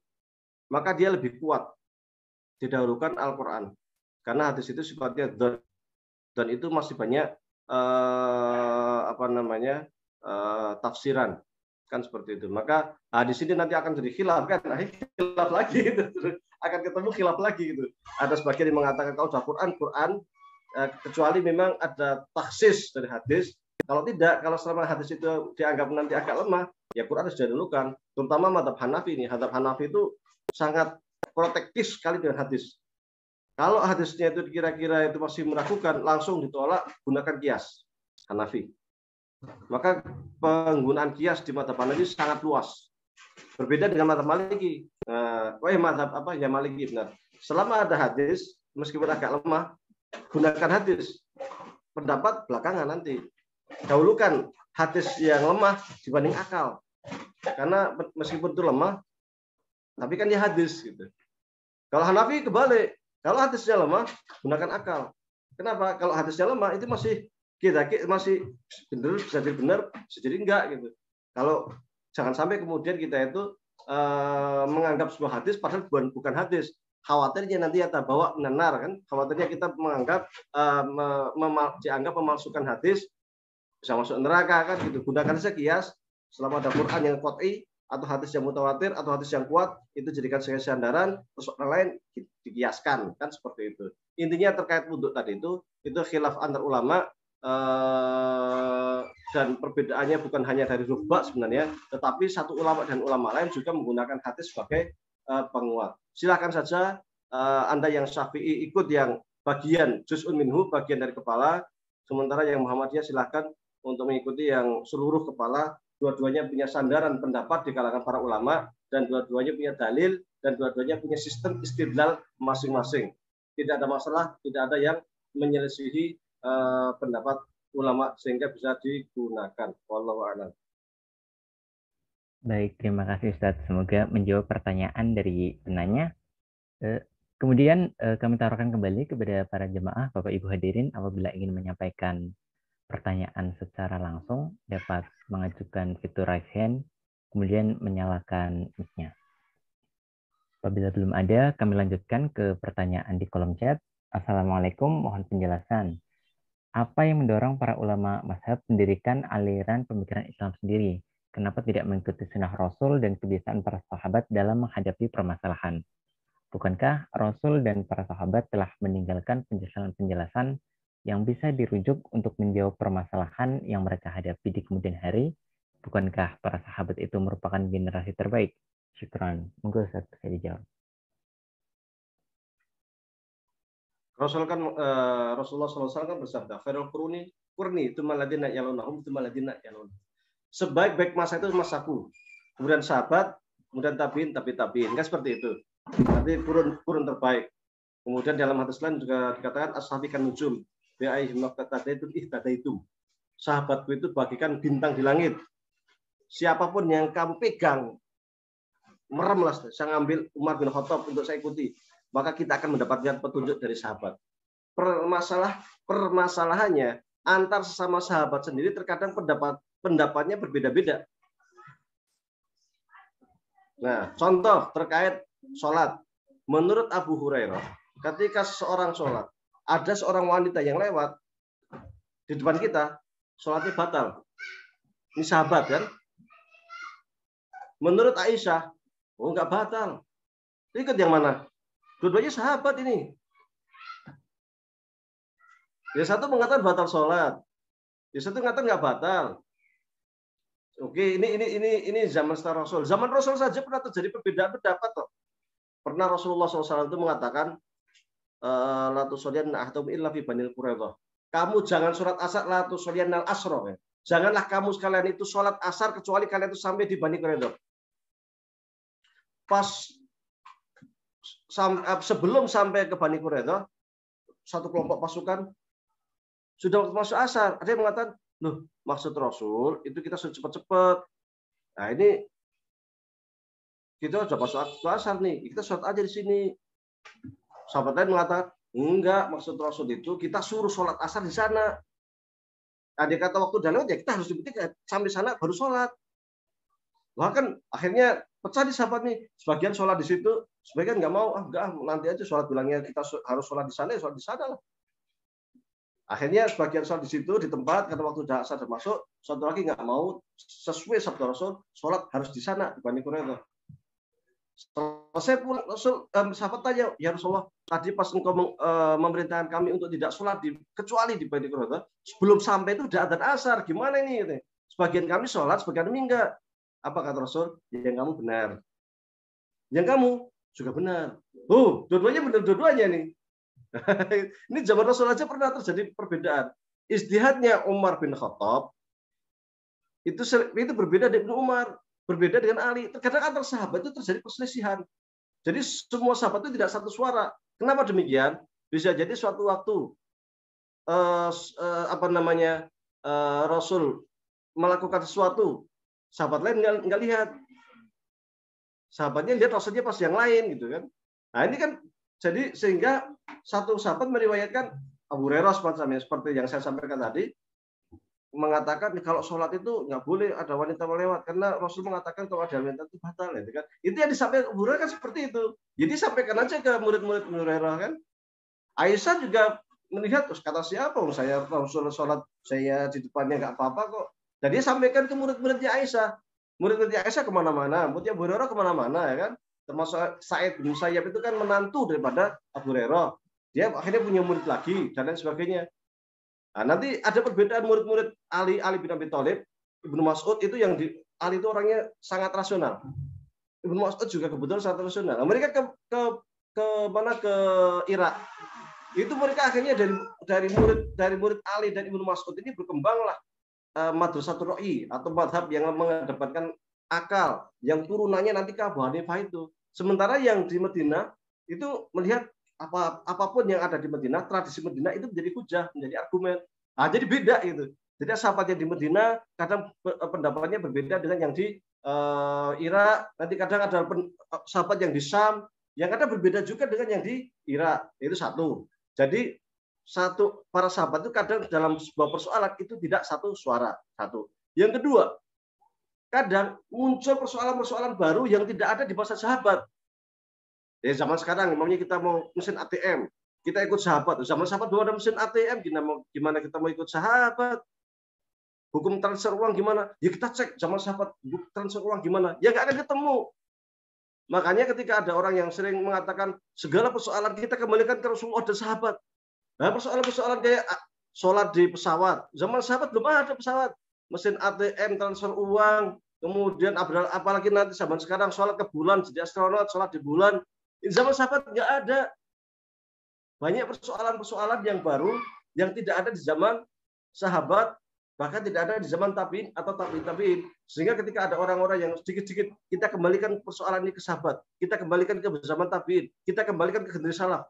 maka dia lebih kuat didahulukan Al-Quran. Karena hadis itu sifatnya dan itu masih banyak tafsiran, kan seperti itu. Maka di sini nanti akan jadi khilaf kan, khilaf lagi gitu. Akan ketemu khilaf lagi gitu. Ada sebagian yang mengatakan kalau sudah Quran kecuali memang ada taksis dari hadis. Kalau tidak, kalau selama hadis itu dianggap nanti agak lemah, ya Quran harus didahulukan. Terutama mazhab Hanafi ini. Mazhab Hanafi itu sangat protektif sekali dengan hadis. Kalau hadisnya itu kira-kira itu masih meragukan, langsung ditolak, gunakan qiyas Hanafi. Maka penggunaan qiyas di mazhab Hanafi sangat luas. Berbeda dengan mazhab Maliki. Maliki benar. Selama ada hadis, meskipun agak lemah, gunakan hadis. Pendapat belakangan nanti. Dahulukan hadis yang lemah dibanding akal. Karena meskipun itu lemah, tapi kan dia hadis gitu. Kalau Hanafi kebalik, kalau hadisnya lemah gunakan akal. Kenapa? Kalau hadisnya lemah itu masih masih benar, bisa jadi benar, bisa jadi enggak gitu. Kalau jangan sampai kemudian kita itu menganggap sebuah hadis padahal bukan hadis. Khawatirnya nanti kita bawa benar kan? Khawatirnya kita menganggap dianggap memalsukan hadis, bisa masuk neraka kan gitu. Gunakan saja qiyas selama ada Quran yang qat'i atau hadis yang mutawatir atau hadis yang kuat, itu jadikan sebagai sandaran, terus orang lain dikiaskan, kan seperti itu. Intinya terkait wudhu tadi itu khilaf antar ulama, dan perbedaannya bukan hanya dari rubba sebenarnya, tetapi satu ulama dan ulama lain juga menggunakan hadis sebagai penguat. Silakan saja Anda yang Syafi'i ikut yang bagian juz'un minhu, bagian dari kepala, sementara yang Muhammadiyah silakan untuk mengikuti yang seluruh kepala. Dua-duanya punya sandaran pendapat di kalangan para ulama, dan dua-duanya punya dalil, dan dua-duanya punya sistem istidlal masing-masing. Tidak ada masalah, tidak ada yang menyelisihi pendapat ulama sehingga bisa digunakan. Wallahu a'lam. Baik, terima kasih Ustadz. Semoga menjawab pertanyaan dari penanya. Kemudian kami taruhkan kembali kepada para jemaah, Bapak Ibu hadirin, apabila ingin menyampaikan pertanyaan secara langsung dapat mengajukan fitur raise hand, kemudian menyalakan mic-nya. Apabila belum ada, kami lanjutkan ke pertanyaan di kolom chat. Assalamualaikum, mohon penjelasan. Apa yang mendorong para ulama mazhab mendirikan aliran pemikiran Islam sendiri? Kenapa tidak mengikuti sunnah Rasul dan kebiasaan para sahabat dalam menghadapi permasalahan? Bukankah Rasul dan para sahabat telah meninggalkan penjelasan yang bisa dirujuk untuk menjawab permasalahan yang mereka hadapi di kemudian hari, Bukankah para sahabat itu merupakan generasi terbaik? Syukran. Monggo Ustaz, saya dijawab. Rasulullah SAW kan bersabda, "Khairul qurni tsumma alladziina yalunahum tsumma alladziina yalunahum." Sebaik-baik masa itu masaku. Kemudian sahabat, kemudian tabiin, kan seperti itu. Nanti kurun terbaik. Kemudian dalam hadis lain juga dikatakan ashabi kan nujum, bi'aihim ihtadaitum. Sahabatku itu bagikan bintang di langit. Siapapun yang kamu pegang, meremlah, saya ngambil Umar bin Khattab untuk saya ikuti, maka kita akan mendapatkan petunjuk dari sahabat. Permasalahannya antar sesama sahabat sendiri terkadang pendapatnya berbeda-beda. Nah, contoh terkait sholat. Menurut Abu Hurairah, ketika seseorang sholat, ada seorang wanita yang lewat di depan kita, sholatnya batal. Ini sahabat kan? Menurut Aisyah, oh nggak batal. Ikut yang mana? Dua-duanya sahabat ini. Yang satu mengatakan batal sholat, yang satu mengatakan nggak batal. Oke, ini zaman setelah Rasul. Zaman Rasul saja pernah terjadi perbedaan pendapat kok. Pernah Rasulullah SAW itu mengatakan, la tusalliyanna ahadukum illa fi Banil Quraidah. Kamu jangan sholat asar, la tusalliyanna al-asra. Janganlah kamu sekalian itu sholat asar kecuali kalian itu sampai di Bani Quraidah. Pas sebelum sampai ke Bani Quraidah, satu kelompok pasukan sudah waktu masuk asar. Ada yang mengatakan, loh, maksud Rasul itu kita sudah cepat-cepat. Nah ini kita sudah masuk asar nih, kita sholat aja di sini. Sahabat lain mengatakan, enggak, maksud Rasul itu kita suruh sholat asar di sana. Nah, dia kata waktu udah lewat ya kita harus dibuktikan sampai sana baru sholat. Bahkan akhirnya pecah di sahabat nih. Sebagian sholat di situ, sebagian nggak mau. Enggak, nanti aja sholat bilangnya kita harus sholat di sana, ya sholat di sana lah. Akhirnya sebagian sholat di situ di tempat karena waktu udah asar masuk, satu lagi nggak mau sesuai sabda Rasul, sholat harus di sana di Bani Quraidah. Selesai pulang Rasul, sahabat tanya, ya Rasulullah, tadi pas engkau memerintahkan kami untuk tidak sholat kecuali di Bani Quraidah, sebelum sampai itu udah adzan asar, gimana ini? Sebagian kami sholat, sebagian kami enggak. Apa kata Rasul? Yang kamu benar. Yang kamu juga benar. Oh, dua-duanya benar dua-duanya nih. Ini zaman Rasul aja pernah terjadi perbedaan. Ijtihadnya Umar bin Khattab itu berbeda dengan Umar, berbeda dengan Ali. Terkadang antar sahabat itu terjadi perselisihan. Jadi semua sahabat itu tidak satu suara. Kenapa demikian? Bisa jadi suatu waktu Rasul melakukan sesuatu, sahabat lain nggak lihat. Sahabatnya lihat Rasulnya pas yang lain gitu kan. Nah ini kan jadi sehingga satu sahabat meriwayatkan Abu Hurairah semacamnya seperti yang saya sampaikan tadi, mengatakan kalau sholat itu nggak boleh ada wanita melewat karena Rasul mengatakan kalau ada wanita itu batal, gitu kan. Itu yang disampaikan Abu Hurairah kan seperti itu. Jadi sampaikan aja ke murid-murid Abu Hurairah kan. Aisyah juga melihat, terus kata siapa? Saya Rasul sholat saya di depannya nggak apa-apa kok. Jadi sampaikan ke murid-muridnya Aisyah. Murid-muridnya Aisyah kemana-mana, muridnya Abu Hurairah kemana-mana ya kan. Termasuk Sa'id bin Musayyab itu kan menantu daripada Abu Hurairah. Dia akhirnya punya murid lagi dan lain sebagainya. Nah, nanti ada perbedaan murid-murid Ali bin Abi Thalib, Ibnu Mas'ud itu yang Ali itu orangnya sangat rasional. Ibnu Mas'ud juga kebetulan sangat rasional. Nah, mereka ke Irak. Itu mereka akhirnya dari murid Ali dan Ibnu Mas'ud ini berkembanglah Madrasatul Ra'i atau madhab yang mengedepankan akal, yang turunannya nanti ke Abu Hanifah itu. Sementara yang di Madinah itu melihat apapun yang ada di Madinah, tradisi Madinah itu menjadi hujah, menjadi argumen. Nah, jadi beda gitu. Jadi sahabat yang di Madinah kadang pendapatnya berbeda dengan yang di Irak. Nanti kadang ada sahabat yang di Syam, yang kadang berbeda juga dengan yang di Irak. Itu satu. Jadi para sahabat itu kadang dalam sebuah persoalan itu tidak satu suara. Satu. Yang kedua, kadang muncul persoalan-persoalan baru yang tidak ada di masa sahabat. Ya, zaman sekarang, namanya kita mau mesin ATM, kita ikut sahabat. Zaman sahabat belum ada mesin ATM, gimana kita mau ikut sahabat? Hukum transfer uang gimana? Ya kita cek zaman sahabat hukum transfer uang gimana? Ya nggak akan ketemu. Makanya ketika ada orang yang sering mengatakan segala persoalan kita kembalikan ke Rasulullah dan sahabat. Nah, persoalan-persoalan kayak sholat di pesawat, zaman sahabat belum ada pesawat. mesin ATM, transfer uang, kemudian apalagi nanti zaman sekarang sholat ke bulan, jadi astronot, sholat di bulan. Di zaman sahabat nggak ada. Banyak persoalan-persoalan yang baru yang tidak ada di zaman sahabat, bahkan tidak ada di zaman tabi'in atau tabi'in. Sehingga ketika ada orang-orang yang sedikit-sedikit kita kembalikan persoalan ini ke sahabat, kita kembalikan ke zaman tabi'in, kita kembalikan ke generasi salaf.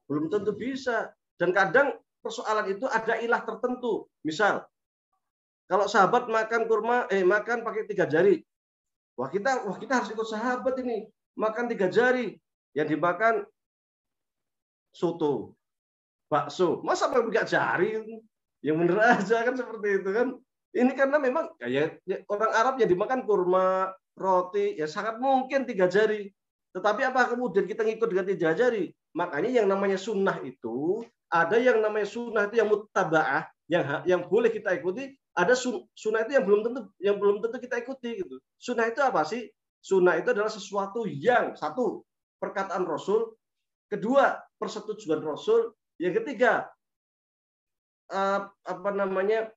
Belum tentu bisa. Dan kadang persoalan itu ada ilah tertentu. Misal, kalau sahabat makan kurma, makan pakai 3 jari. Wah kita harus ikut sahabat ini. Makan 3 jari. Yang dimakan soto, bakso. Masa pakai jari? Yang bener aja kan seperti itu kan. Ini karena memang kayak orang Arab yang dimakan kurma, roti, ya sangat mungkin 3 jari. Tetapi apa kemudian kita ngikut dengan 3 jari? Makanya yang namanya sunnah itu, ada yang namanya sunnah itu yang muttaba'ah, yang boleh kita ikuti. Ada sunnah itu yang belum tentu kita ikuti gitu. Sunnah itu apa sih? Sunnah itu adalah sesuatu yang satu, perkataan Rasul, kedua, persetujuan Rasul, yang ketiga,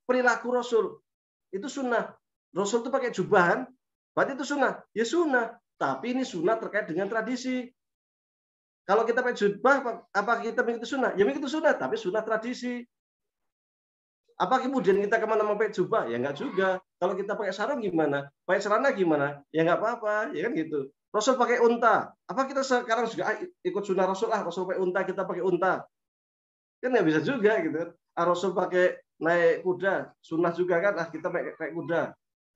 perilaku Rasul. Itu sunnah. Rasul itu pakai jubahan, berarti itu sunnah. Ya sunnah, tapi ini sunnah terkait dengan tradisi. Kalau kita pakai jubah, apa kita mengikuti sunnah? Ya mengikuti sunnah, tapi sunnah tradisi. Apa kemudian kita kemana-mana pakai jubah? Ya enggak juga. Kalau kita pakai sarung gimana? Pakai celana gimana? Ya enggak apa-apa, ya kan gitu. Rasul pakai unta. Apa kita sekarang juga ikut sunnah Rasul? Rasul pakai unta, kita pakai unta. Kan nggak bisa juga gitu. Rasul pakai naik kuda, sunnah juga kan? Kita pakai kuda.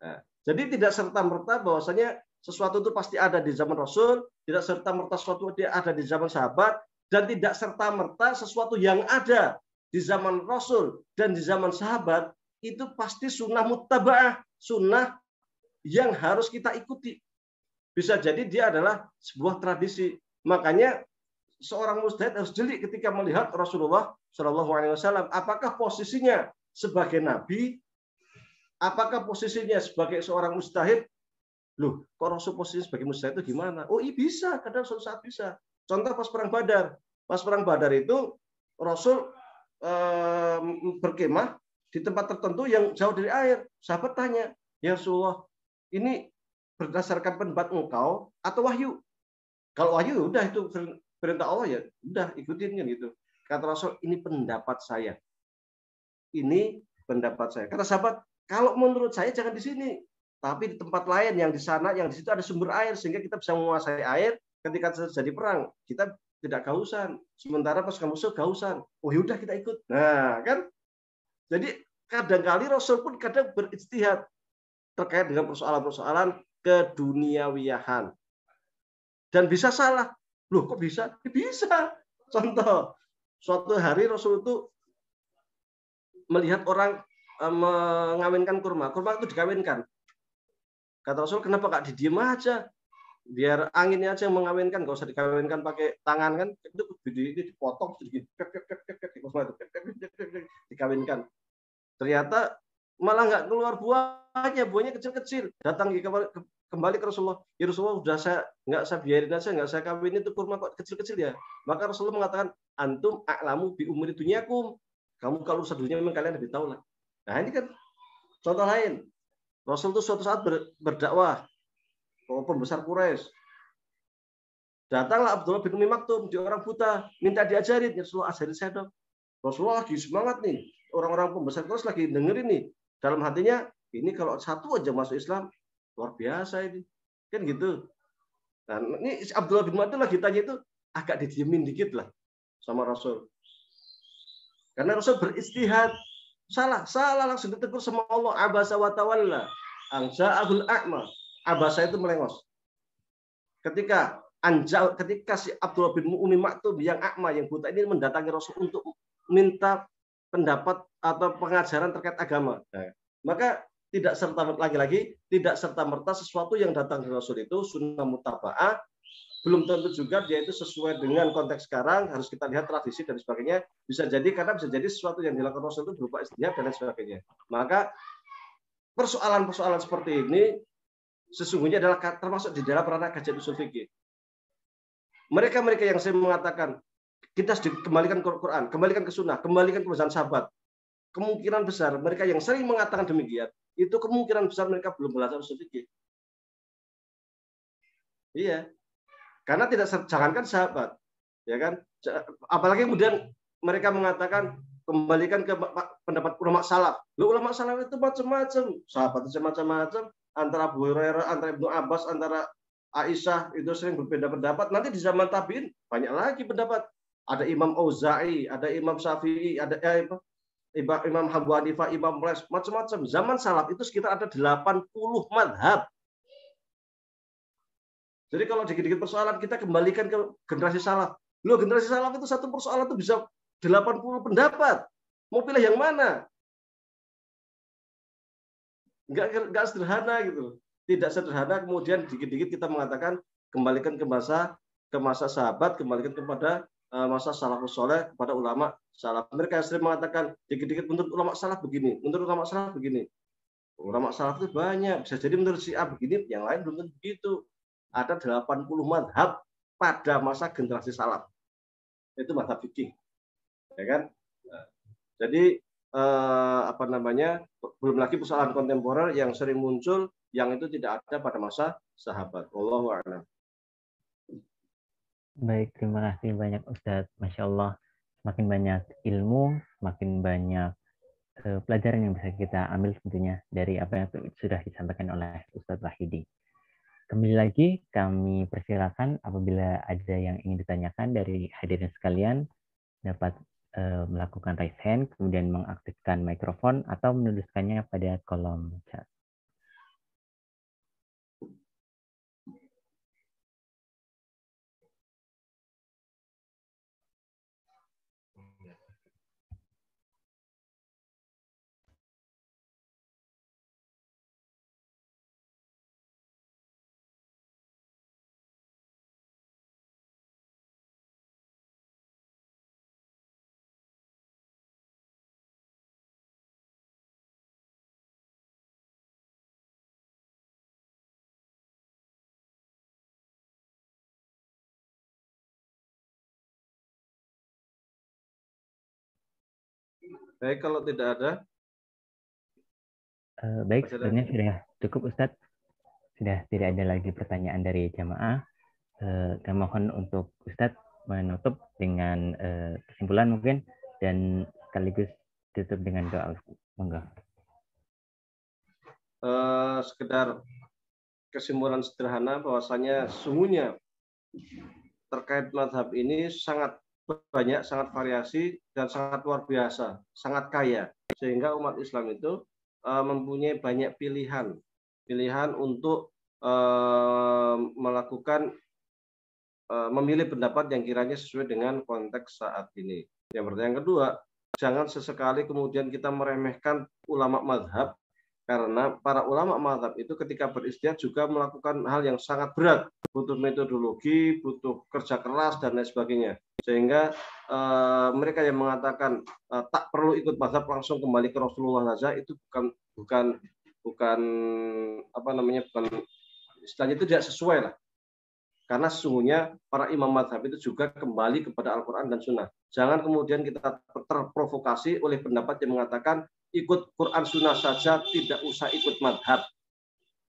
Nah, jadi tidak serta-merta bahwasanya sesuatu itu pasti ada di zaman Rasul, tidak serta-merta sesuatu dia ada di zaman sahabat, dan tidak serta-merta sesuatu yang ada di zaman Rasul dan di zaman sahabat itu pasti sunnah muttaba'ah, sunnah yang harus kita ikuti. Bisa jadi dia adalah sebuah tradisi. Makanya seorang mujtahid harus jeli ketika melihat Rasulullah Shallallahu Alaihi Wasallam. Apakah posisinya sebagai nabi? Apakah posisinya sebagai seorang mujtahid? Loh, kok Rasul posisinya sebagai mujtahid itu gimana? Oh, iya bisa, kadang suatu saat bisa. Contoh pas perang Badar. Pas perang Badar itu Rasul berkemah di tempat tertentu yang jauh dari air. Sahabat tanya, ya Rasulullah, ini berdasarkan pendapat engkau atau wahyu? Kalau wahyu udah itu perintah Allah ya, udah ikutin kan gitu. Kata Rasul, ini pendapat saya. Ini pendapat saya. Kata sahabat, kalau menurut saya jangan di sini, tapi di tempat lain yang di sana, yang di situ ada sumber air sehingga kita bisa menguasai air ketika terjadi perang. Kita tidak kehausan. Sementara pas musuh kehausan. Oh yaudah kita ikut. Nah kan. Jadi kadang-kali Rasul pun kadang berijtihad terkait dengan persoalan-persoalan keduniawiyahan. Dan bisa salah. Loh kok bisa? Ya, bisa. Contoh, suatu hari Rasul itu melihat orang mengawinkan kurma. Kurma itu dikawinkan. Kata Rasul, kenapa nggak didiem aja? Biar anginnya aja yang mengawinkan, nggak usah dikawinkan pakai tangan kan? Itu dipotong, dikawinkan. Ternyata malah nggak keluar buahnya kecil-kecil. Datang kembali ke Rasulullah, ya Rasulullah udah nggak saya biarin aja, nggak saya kawin itu kurma kok kecil-kecil ya. Maka Rasulullah mengatakan, antum a'lamu bi umuri dunyakum. Kamu kalau urusan dunia memang kalian lebih tahu lah. Nah ini kan contoh lain. Rasul itu suatu saat berdakwah ke pembesar Quraisy. Datanglah Abdullah bin Umi Maktum, dia orang buta, minta diajarin. Ya Rasulullah, ajarin saya dong. Rasulullah lagi semangat nih. Orang-orang pembesar Quraisy lagi dengerin nih. Dalam hatinya, ini kalau satu aja masuk Islam, luar biasa ini. Kan gitu. Nah, ini Abdullah bin Maktum lagi tanya itu, agak didiemin dikit lah sama Rasul. Karena Rasul beristihad. Salah langsung ditegur sama Allah. Abasa wa tawalla. Anja'ahul a'ma. Abasa itu melengos. Ketika si Abdullah bin Umi Maktum yang akma, yang buta ini mendatangi Rasul untuk minta pendapat atau pengajaran terkait agama. Nah, maka tidak serta-merta sesuatu yang datang dari Rasul itu sunnah mutaba'ah. Belum tentu juga dia itu sesuai dengan konteks sekarang, harus kita lihat tradisi dan sebagainya. Bisa jadi sesuatu yang dilakukan Rasul itu berupa istihad dan sebagainya. Maka persoalan-persoalan seperti ini sesungguhnya adalah termasuk di dalam ranah kajian usul fikih. Mereka yang saya mengatakan kita harus kembalikan ke Quran, kembalikan ke sunnah, kembalikan ke pesan sahabat. Kemungkinan besar mereka yang sering mengatakan demikian itu kemungkinan besar mereka belum belajar usul fikih. Iya. Karena tidak jangankan sahabat, ya kan? Apalagi kemudian mereka mengatakan kembalikan ke pendapat ulama salaf. Loh, ulama salaf itu macam-macam, sahabat itu macam-macam, antara Abu Hurairah, antara Ibnu Abbas, antara Aisyah itu sering berbeda pendapat. Nanti di zaman tabi'in banyak lagi pendapat. Ada Imam Auza'i, ada Imam Syafi'i, ada Imam Abu Hanifah, Imam Malik, macam-macam. Zaman salaf itu sekitar ada 80 madhab. Jadi kalau dikit-dikit persoalan kita kembalikan ke generasi salaf. Loh, generasi salaf itu satu persoalan itu bisa 80 pendapat. Mau pilih yang mana? Enggak sederhana gitu. Tidak sederhana kemudian dikit-dikit kita mengatakan kembalikan ke masa sahabat, kembalikan kepada masa salafus soleh, kepada ulama salaf. Mereka sering mengatakan dikit-dikit menurut ulama salaf begini, menurut ulama salaf begini. Ulama salaf itu banyak. Bisa jadi menurut si A begini, yang lain belum tentu begitu. Ada 80 madhab pada masa generasi salaf. Itu madhab fikih. Ya kan? Jadi belum lagi persoalan kontemporer yang sering muncul yang itu tidak ada pada masa sahabat. Wallahu a'lam. Baik, terima kasih banyak Ustadz. Masya Allah, semakin banyak ilmu, semakin banyak pelajaran yang bisa kita ambil tentunya dari apa yang sudah disampaikan oleh Ustadz Wahidi. Kembali lagi, kami persilakan apabila ada yang ingin ditanyakan dari hadirin sekalian, dapat melakukan raise hand, kemudian mengaktifkan mikrofon atau menuliskannya pada kolom chat. Baik, kalau tidak ada. Baik, sebenarnya sudah cukup Ustadz. Sudah tidak ada lagi pertanyaan dari jamaah. Kami mohon untuk Ustadz menutup dengan kesimpulan mungkin dan sekaligus tutup dengan doa. Monggo. Sekedar kesimpulan sederhana bahwasanya sungguhnya terkait mazhab ini sangat banyak, sangat variasi dan sangat luar biasa, sangat kaya, sehingga umat Islam itu mempunyai banyak pilihan untuk melakukan memilih pendapat yang kiranya sesuai dengan konteks saat ini. Yang kedua, jangan sesekali kemudian kita meremehkan ulama mazhab, karena para ulama mazhab itu ketika beristihad juga melakukan hal yang sangat berat, butuh metodologi, butuh kerja keras dan lain sebagainya. Sehingga mereka yang mengatakan tak perlu ikut mazhab, langsung kembali ke Rasulullah saja, itu bukan istilahnya itu tidak sesuai lah. Karena sesungguhnya para imam mazhab itu juga kembali kepada Al-Quran dan Sunnah. Jangan kemudian kita terprovokasi oleh pendapat yang mengatakan ikut Quran Sunnah saja, tidak usah ikut mazhab.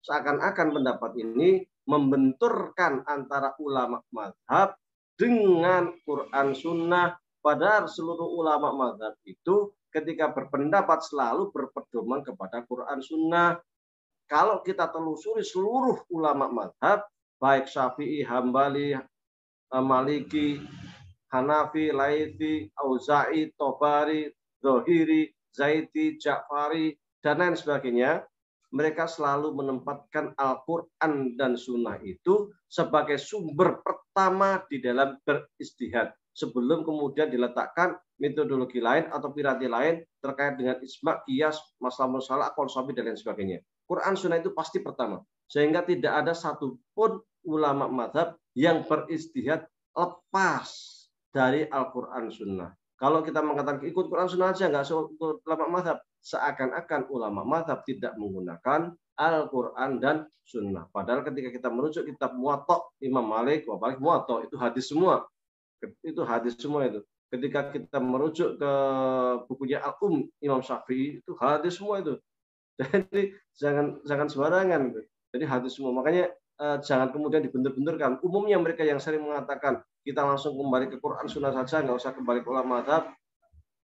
Seakan-akan pendapat ini membenturkan antara ulama mazhab dengan Quran Sunnah. Padahal seluruh ulama mazhab itu ketika berpendapat selalu berpedoman kepada Quran Sunnah. Kalau kita telusuri seluruh ulama mazhab, baik Syafi'i, Hambali, Maliki, Hanafi, Laitsi, Auza'i, Tobari, Zohiri, Zaidi, Ja'fari, dan lain sebagainya, mereka selalu menempatkan Al-Quran dan Sunnah itu sebagai sumber pertama di dalam beristihad, sebelum kemudian diletakkan metodologi lain atau pirati lain terkait dengan ijma', qiyas, masalah musalah, aqwal sahabi, dan lain sebagainya. Quran Sunnah itu pasti pertama. Sehingga tidak ada satupun ulama mazhab yang beristihad lepas dari Al-Quran Sunnah. Kalau kita mengatakan ikut Quran Sunnah aja, nggak ikut ulama mazhab, seakan-akan ulama mazhab tidak menggunakan Al-Quran dan Sunnah. Padahal ketika kita merujuk kitab Muwatta Imam Malik, Muwatta itu hadis semua. Itu hadis semua itu. Ketika kita merujuk ke bukunya Al-Um Imam Syafi'i, itu hadis semua itu. Jadi jangan sembarangan. Jadi hati semua. Makanya jangan kemudian dibentur-benturkan. Umumnya mereka yang sering mengatakan kita langsung kembali ke Quran Sunnah saja, nggak usah kembali ke ulama mazhab.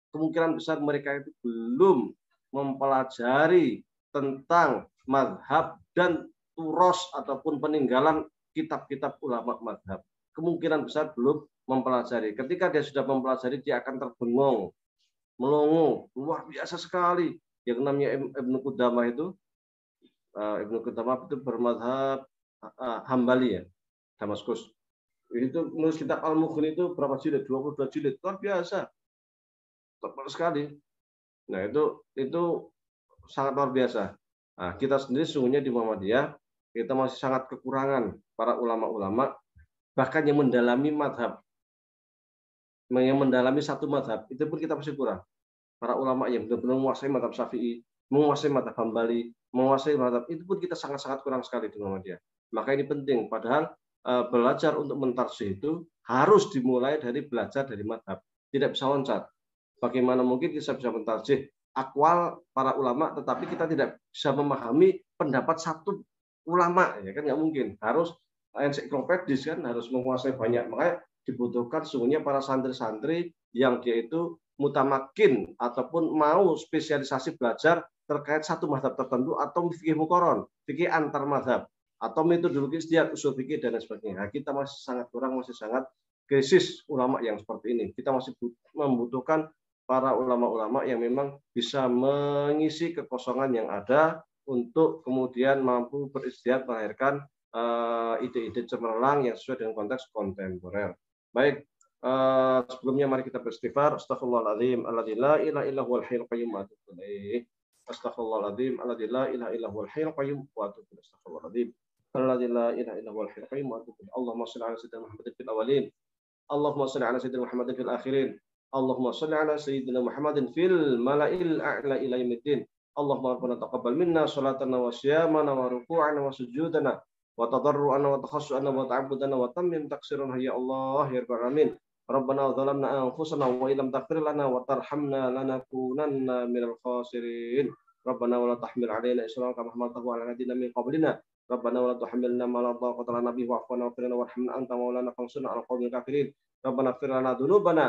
Kemungkinan besar mereka itu belum mempelajari tentang mazhab dan turos ataupun peninggalan kitab-kitab ulama mazhab. Kemungkinan besar belum mempelajari. Ketika dia sudah mempelajari, dia akan terbengong, melongo, luar biasa sekali. Yang namanya Ibnu Qudamah itu, bermazhab Hambali ya, Damaskus. Itu menulis kitab Al-Mughni itu berapa jilid? 22 jilid. Luar biasa. Tebal sekali. Nah, itu sangat luar biasa. Nah, kita sendiri sungguhnya di Muhammadiyah, kita masih sangat kekurangan para ulama-ulama, bahkan yang mendalami mazhab. Yang mendalami satu mazhab, itu pun kita masih kurang. Para ulama yang benar-benar menguasai mazhab Syafi'i, menguasai mazhab Hambali, menguasai mazhab, itu pun kita sangat-sangat kurang sekali di Muhammadiyah. Maka ini penting, padahal belajar untuk mentarjih itu harus dimulai dari belajar dari mazhab. Tidak bisa loncat. Bagaimana mungkin kita bisa mentarjih akwal para ulama, tetapi kita tidak bisa memahami pendapat satu ulama, ya kan nggak mungkin. Harus ensiklopedis kan, harus menguasai banyak. Makanya dibutuhkan sungguhnya para santri-santri yang dia itu mutamakin ataupun mau spesialisasi belajar terkait satu mazhab tertentu atau fikih muqaron, fikih antar mazhab atau metodologi ijtihad, usul fikih dan lain sebagainya. Nah, kita masih sangat kurang, masih sangat krisis ulama yang seperti ini. Kita masih membutuhkan para ulama-ulama yang memang bisa mengisi kekosongan yang ada untuk kemudian mampu berijtihad melahirkan ide-ide cemerlang yang sesuai dengan konteks kontemporer. Baik, sebelumnya mari kita beristighfar. Astaghfirullahaladzim alladzi la ilaha illa huwal hayyul qayyum wa atubu ilaih. Astaghfirullahaladzim alladzi la ilaha illa huwal hayyul qayyum wa atubu ilaih. Astaghfirullahaladzim alladzi la ilaha illa huwal hayyul qayyum wa atubu ilaih. Allahumma shalli ala sayyidina Muhammadin fil awwalin. Allahumma shalli ala sayyidina Muhammadin fil akhirin. Allahumma shalli ala sayyidina Muhammadin fil mala'il a'la ila yaumiddin. Allahumma rabbana taqabbal minna salatana wa siyamana wa ruku'ana wa sujudana wa tadarru'ana wa takhassu'ana wa ta'abbudana wa tammim taqsirana ya Allah ya rabbal alamin. Rabbana zalamna anfusana wa illam taghfir lana wa tarhamna lanakunanna minal khasirin. Rabbana wa la tahmil 'alaina isran kama hamaltahu 'ala alladziina min qablina. Rabbana wa la tuhammilna ma la taqata lana bihi wa'fu 'anna waghfir lana warhamna anta maulana fansurna 'alal qaumil kafirin. Rabbana ighfir lana dzunubana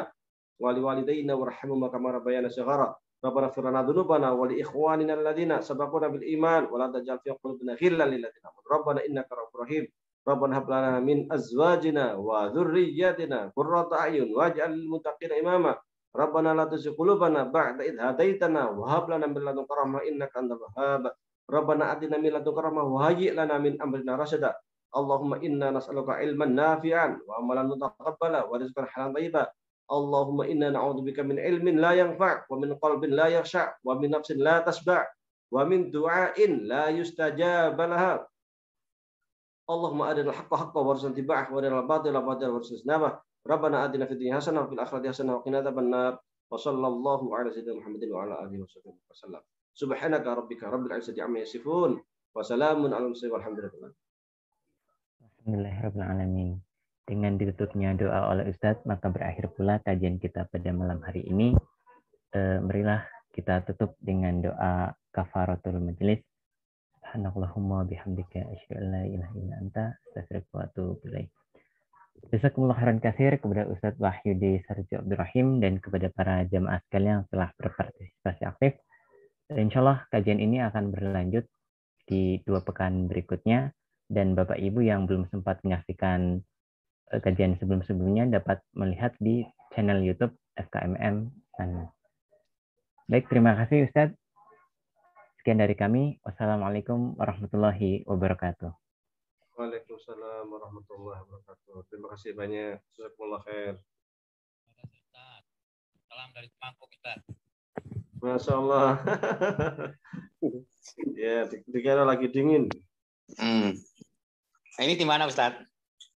wa liwalidayna warhamhuma kama rabbayana shighara. Rabbana ighfir lana dzunubana wa li ikhwanina alladziina sabaquna bil iman wa la taj'al fi qulubina ghillan lil ladzina amanu. Rabbana innaka ra'ufur rahim. Rabbana hab lana min azwajina wa dzurriyyatina qurrata a'yun waj'al lil muttaqina imama. Rabbana la tuzigh qulubana ba'da idh hadaitana wa hab lana min ladunka rahmah innaka antal wahhab. Rabbana atina min ladunka rahmah wa hayyi' lana min amrina rasyada. Allahumma inna nas'aluka ilman nafi'an wa amalan mutaqabbala wa rizqan halalan thayyiban. Allahumma inna na'udzubika min ilmin la yanfa' wa min qalbin la yakhsha' wa min nafsin la tasba' wa min du'ain la yustajaba laha. Allahumma arinal haqqa haqqan warzuqna ittiba'ahu wa arinal batila batilan warzuqna ijtinabah. Rabbana atina fid dunya hasanah wa fil akhirati hasanah wa qina adzabannar. Wa sallallahu ala sayyidina Muhammadin wa ala alihi wasallam. Subhanaka rabbika rabbil izzati amma yasifun wa salamun alal mursalin walhamdulillah. Alhamdulillahirabbil alamin. Dengan ditutupnya doa oleh Ustadz, maka berakhir pula kajian kita pada malam hari ini. Marilah kita tutup dengan doa kafaratul majlis. Subhanallahumma bihamdika asyhadu an la ilaha illa anta astaghfiruka wa atubu ilaik. Jazakumullah khairan katsir kepada Ustadz Wahyudi Sarjo Abdurrahim dan kepada para jamaah sekalian yang telah berpartisipasi aktif. Insyaallah kajian ini akan berlanjut di 2 pekan berikutnya, dan Bapak Ibu yang belum sempat menyaksikan kajian sebelum-sebelumnya dapat melihat di channel YouTube FKMM sana. Baik, terima kasih Ustadz. Sekian dari kami. Wassalamualaikum warahmatullahi wabarakatuh. Waalaikumsalam warahmatullahi wabarakatuh. Terima kasih banyak. Jazakumullah khair. Salam dari Semangku kita. Masya Allah. Ya, dikira lagi dingin. Nah, ini di mana Ustadz?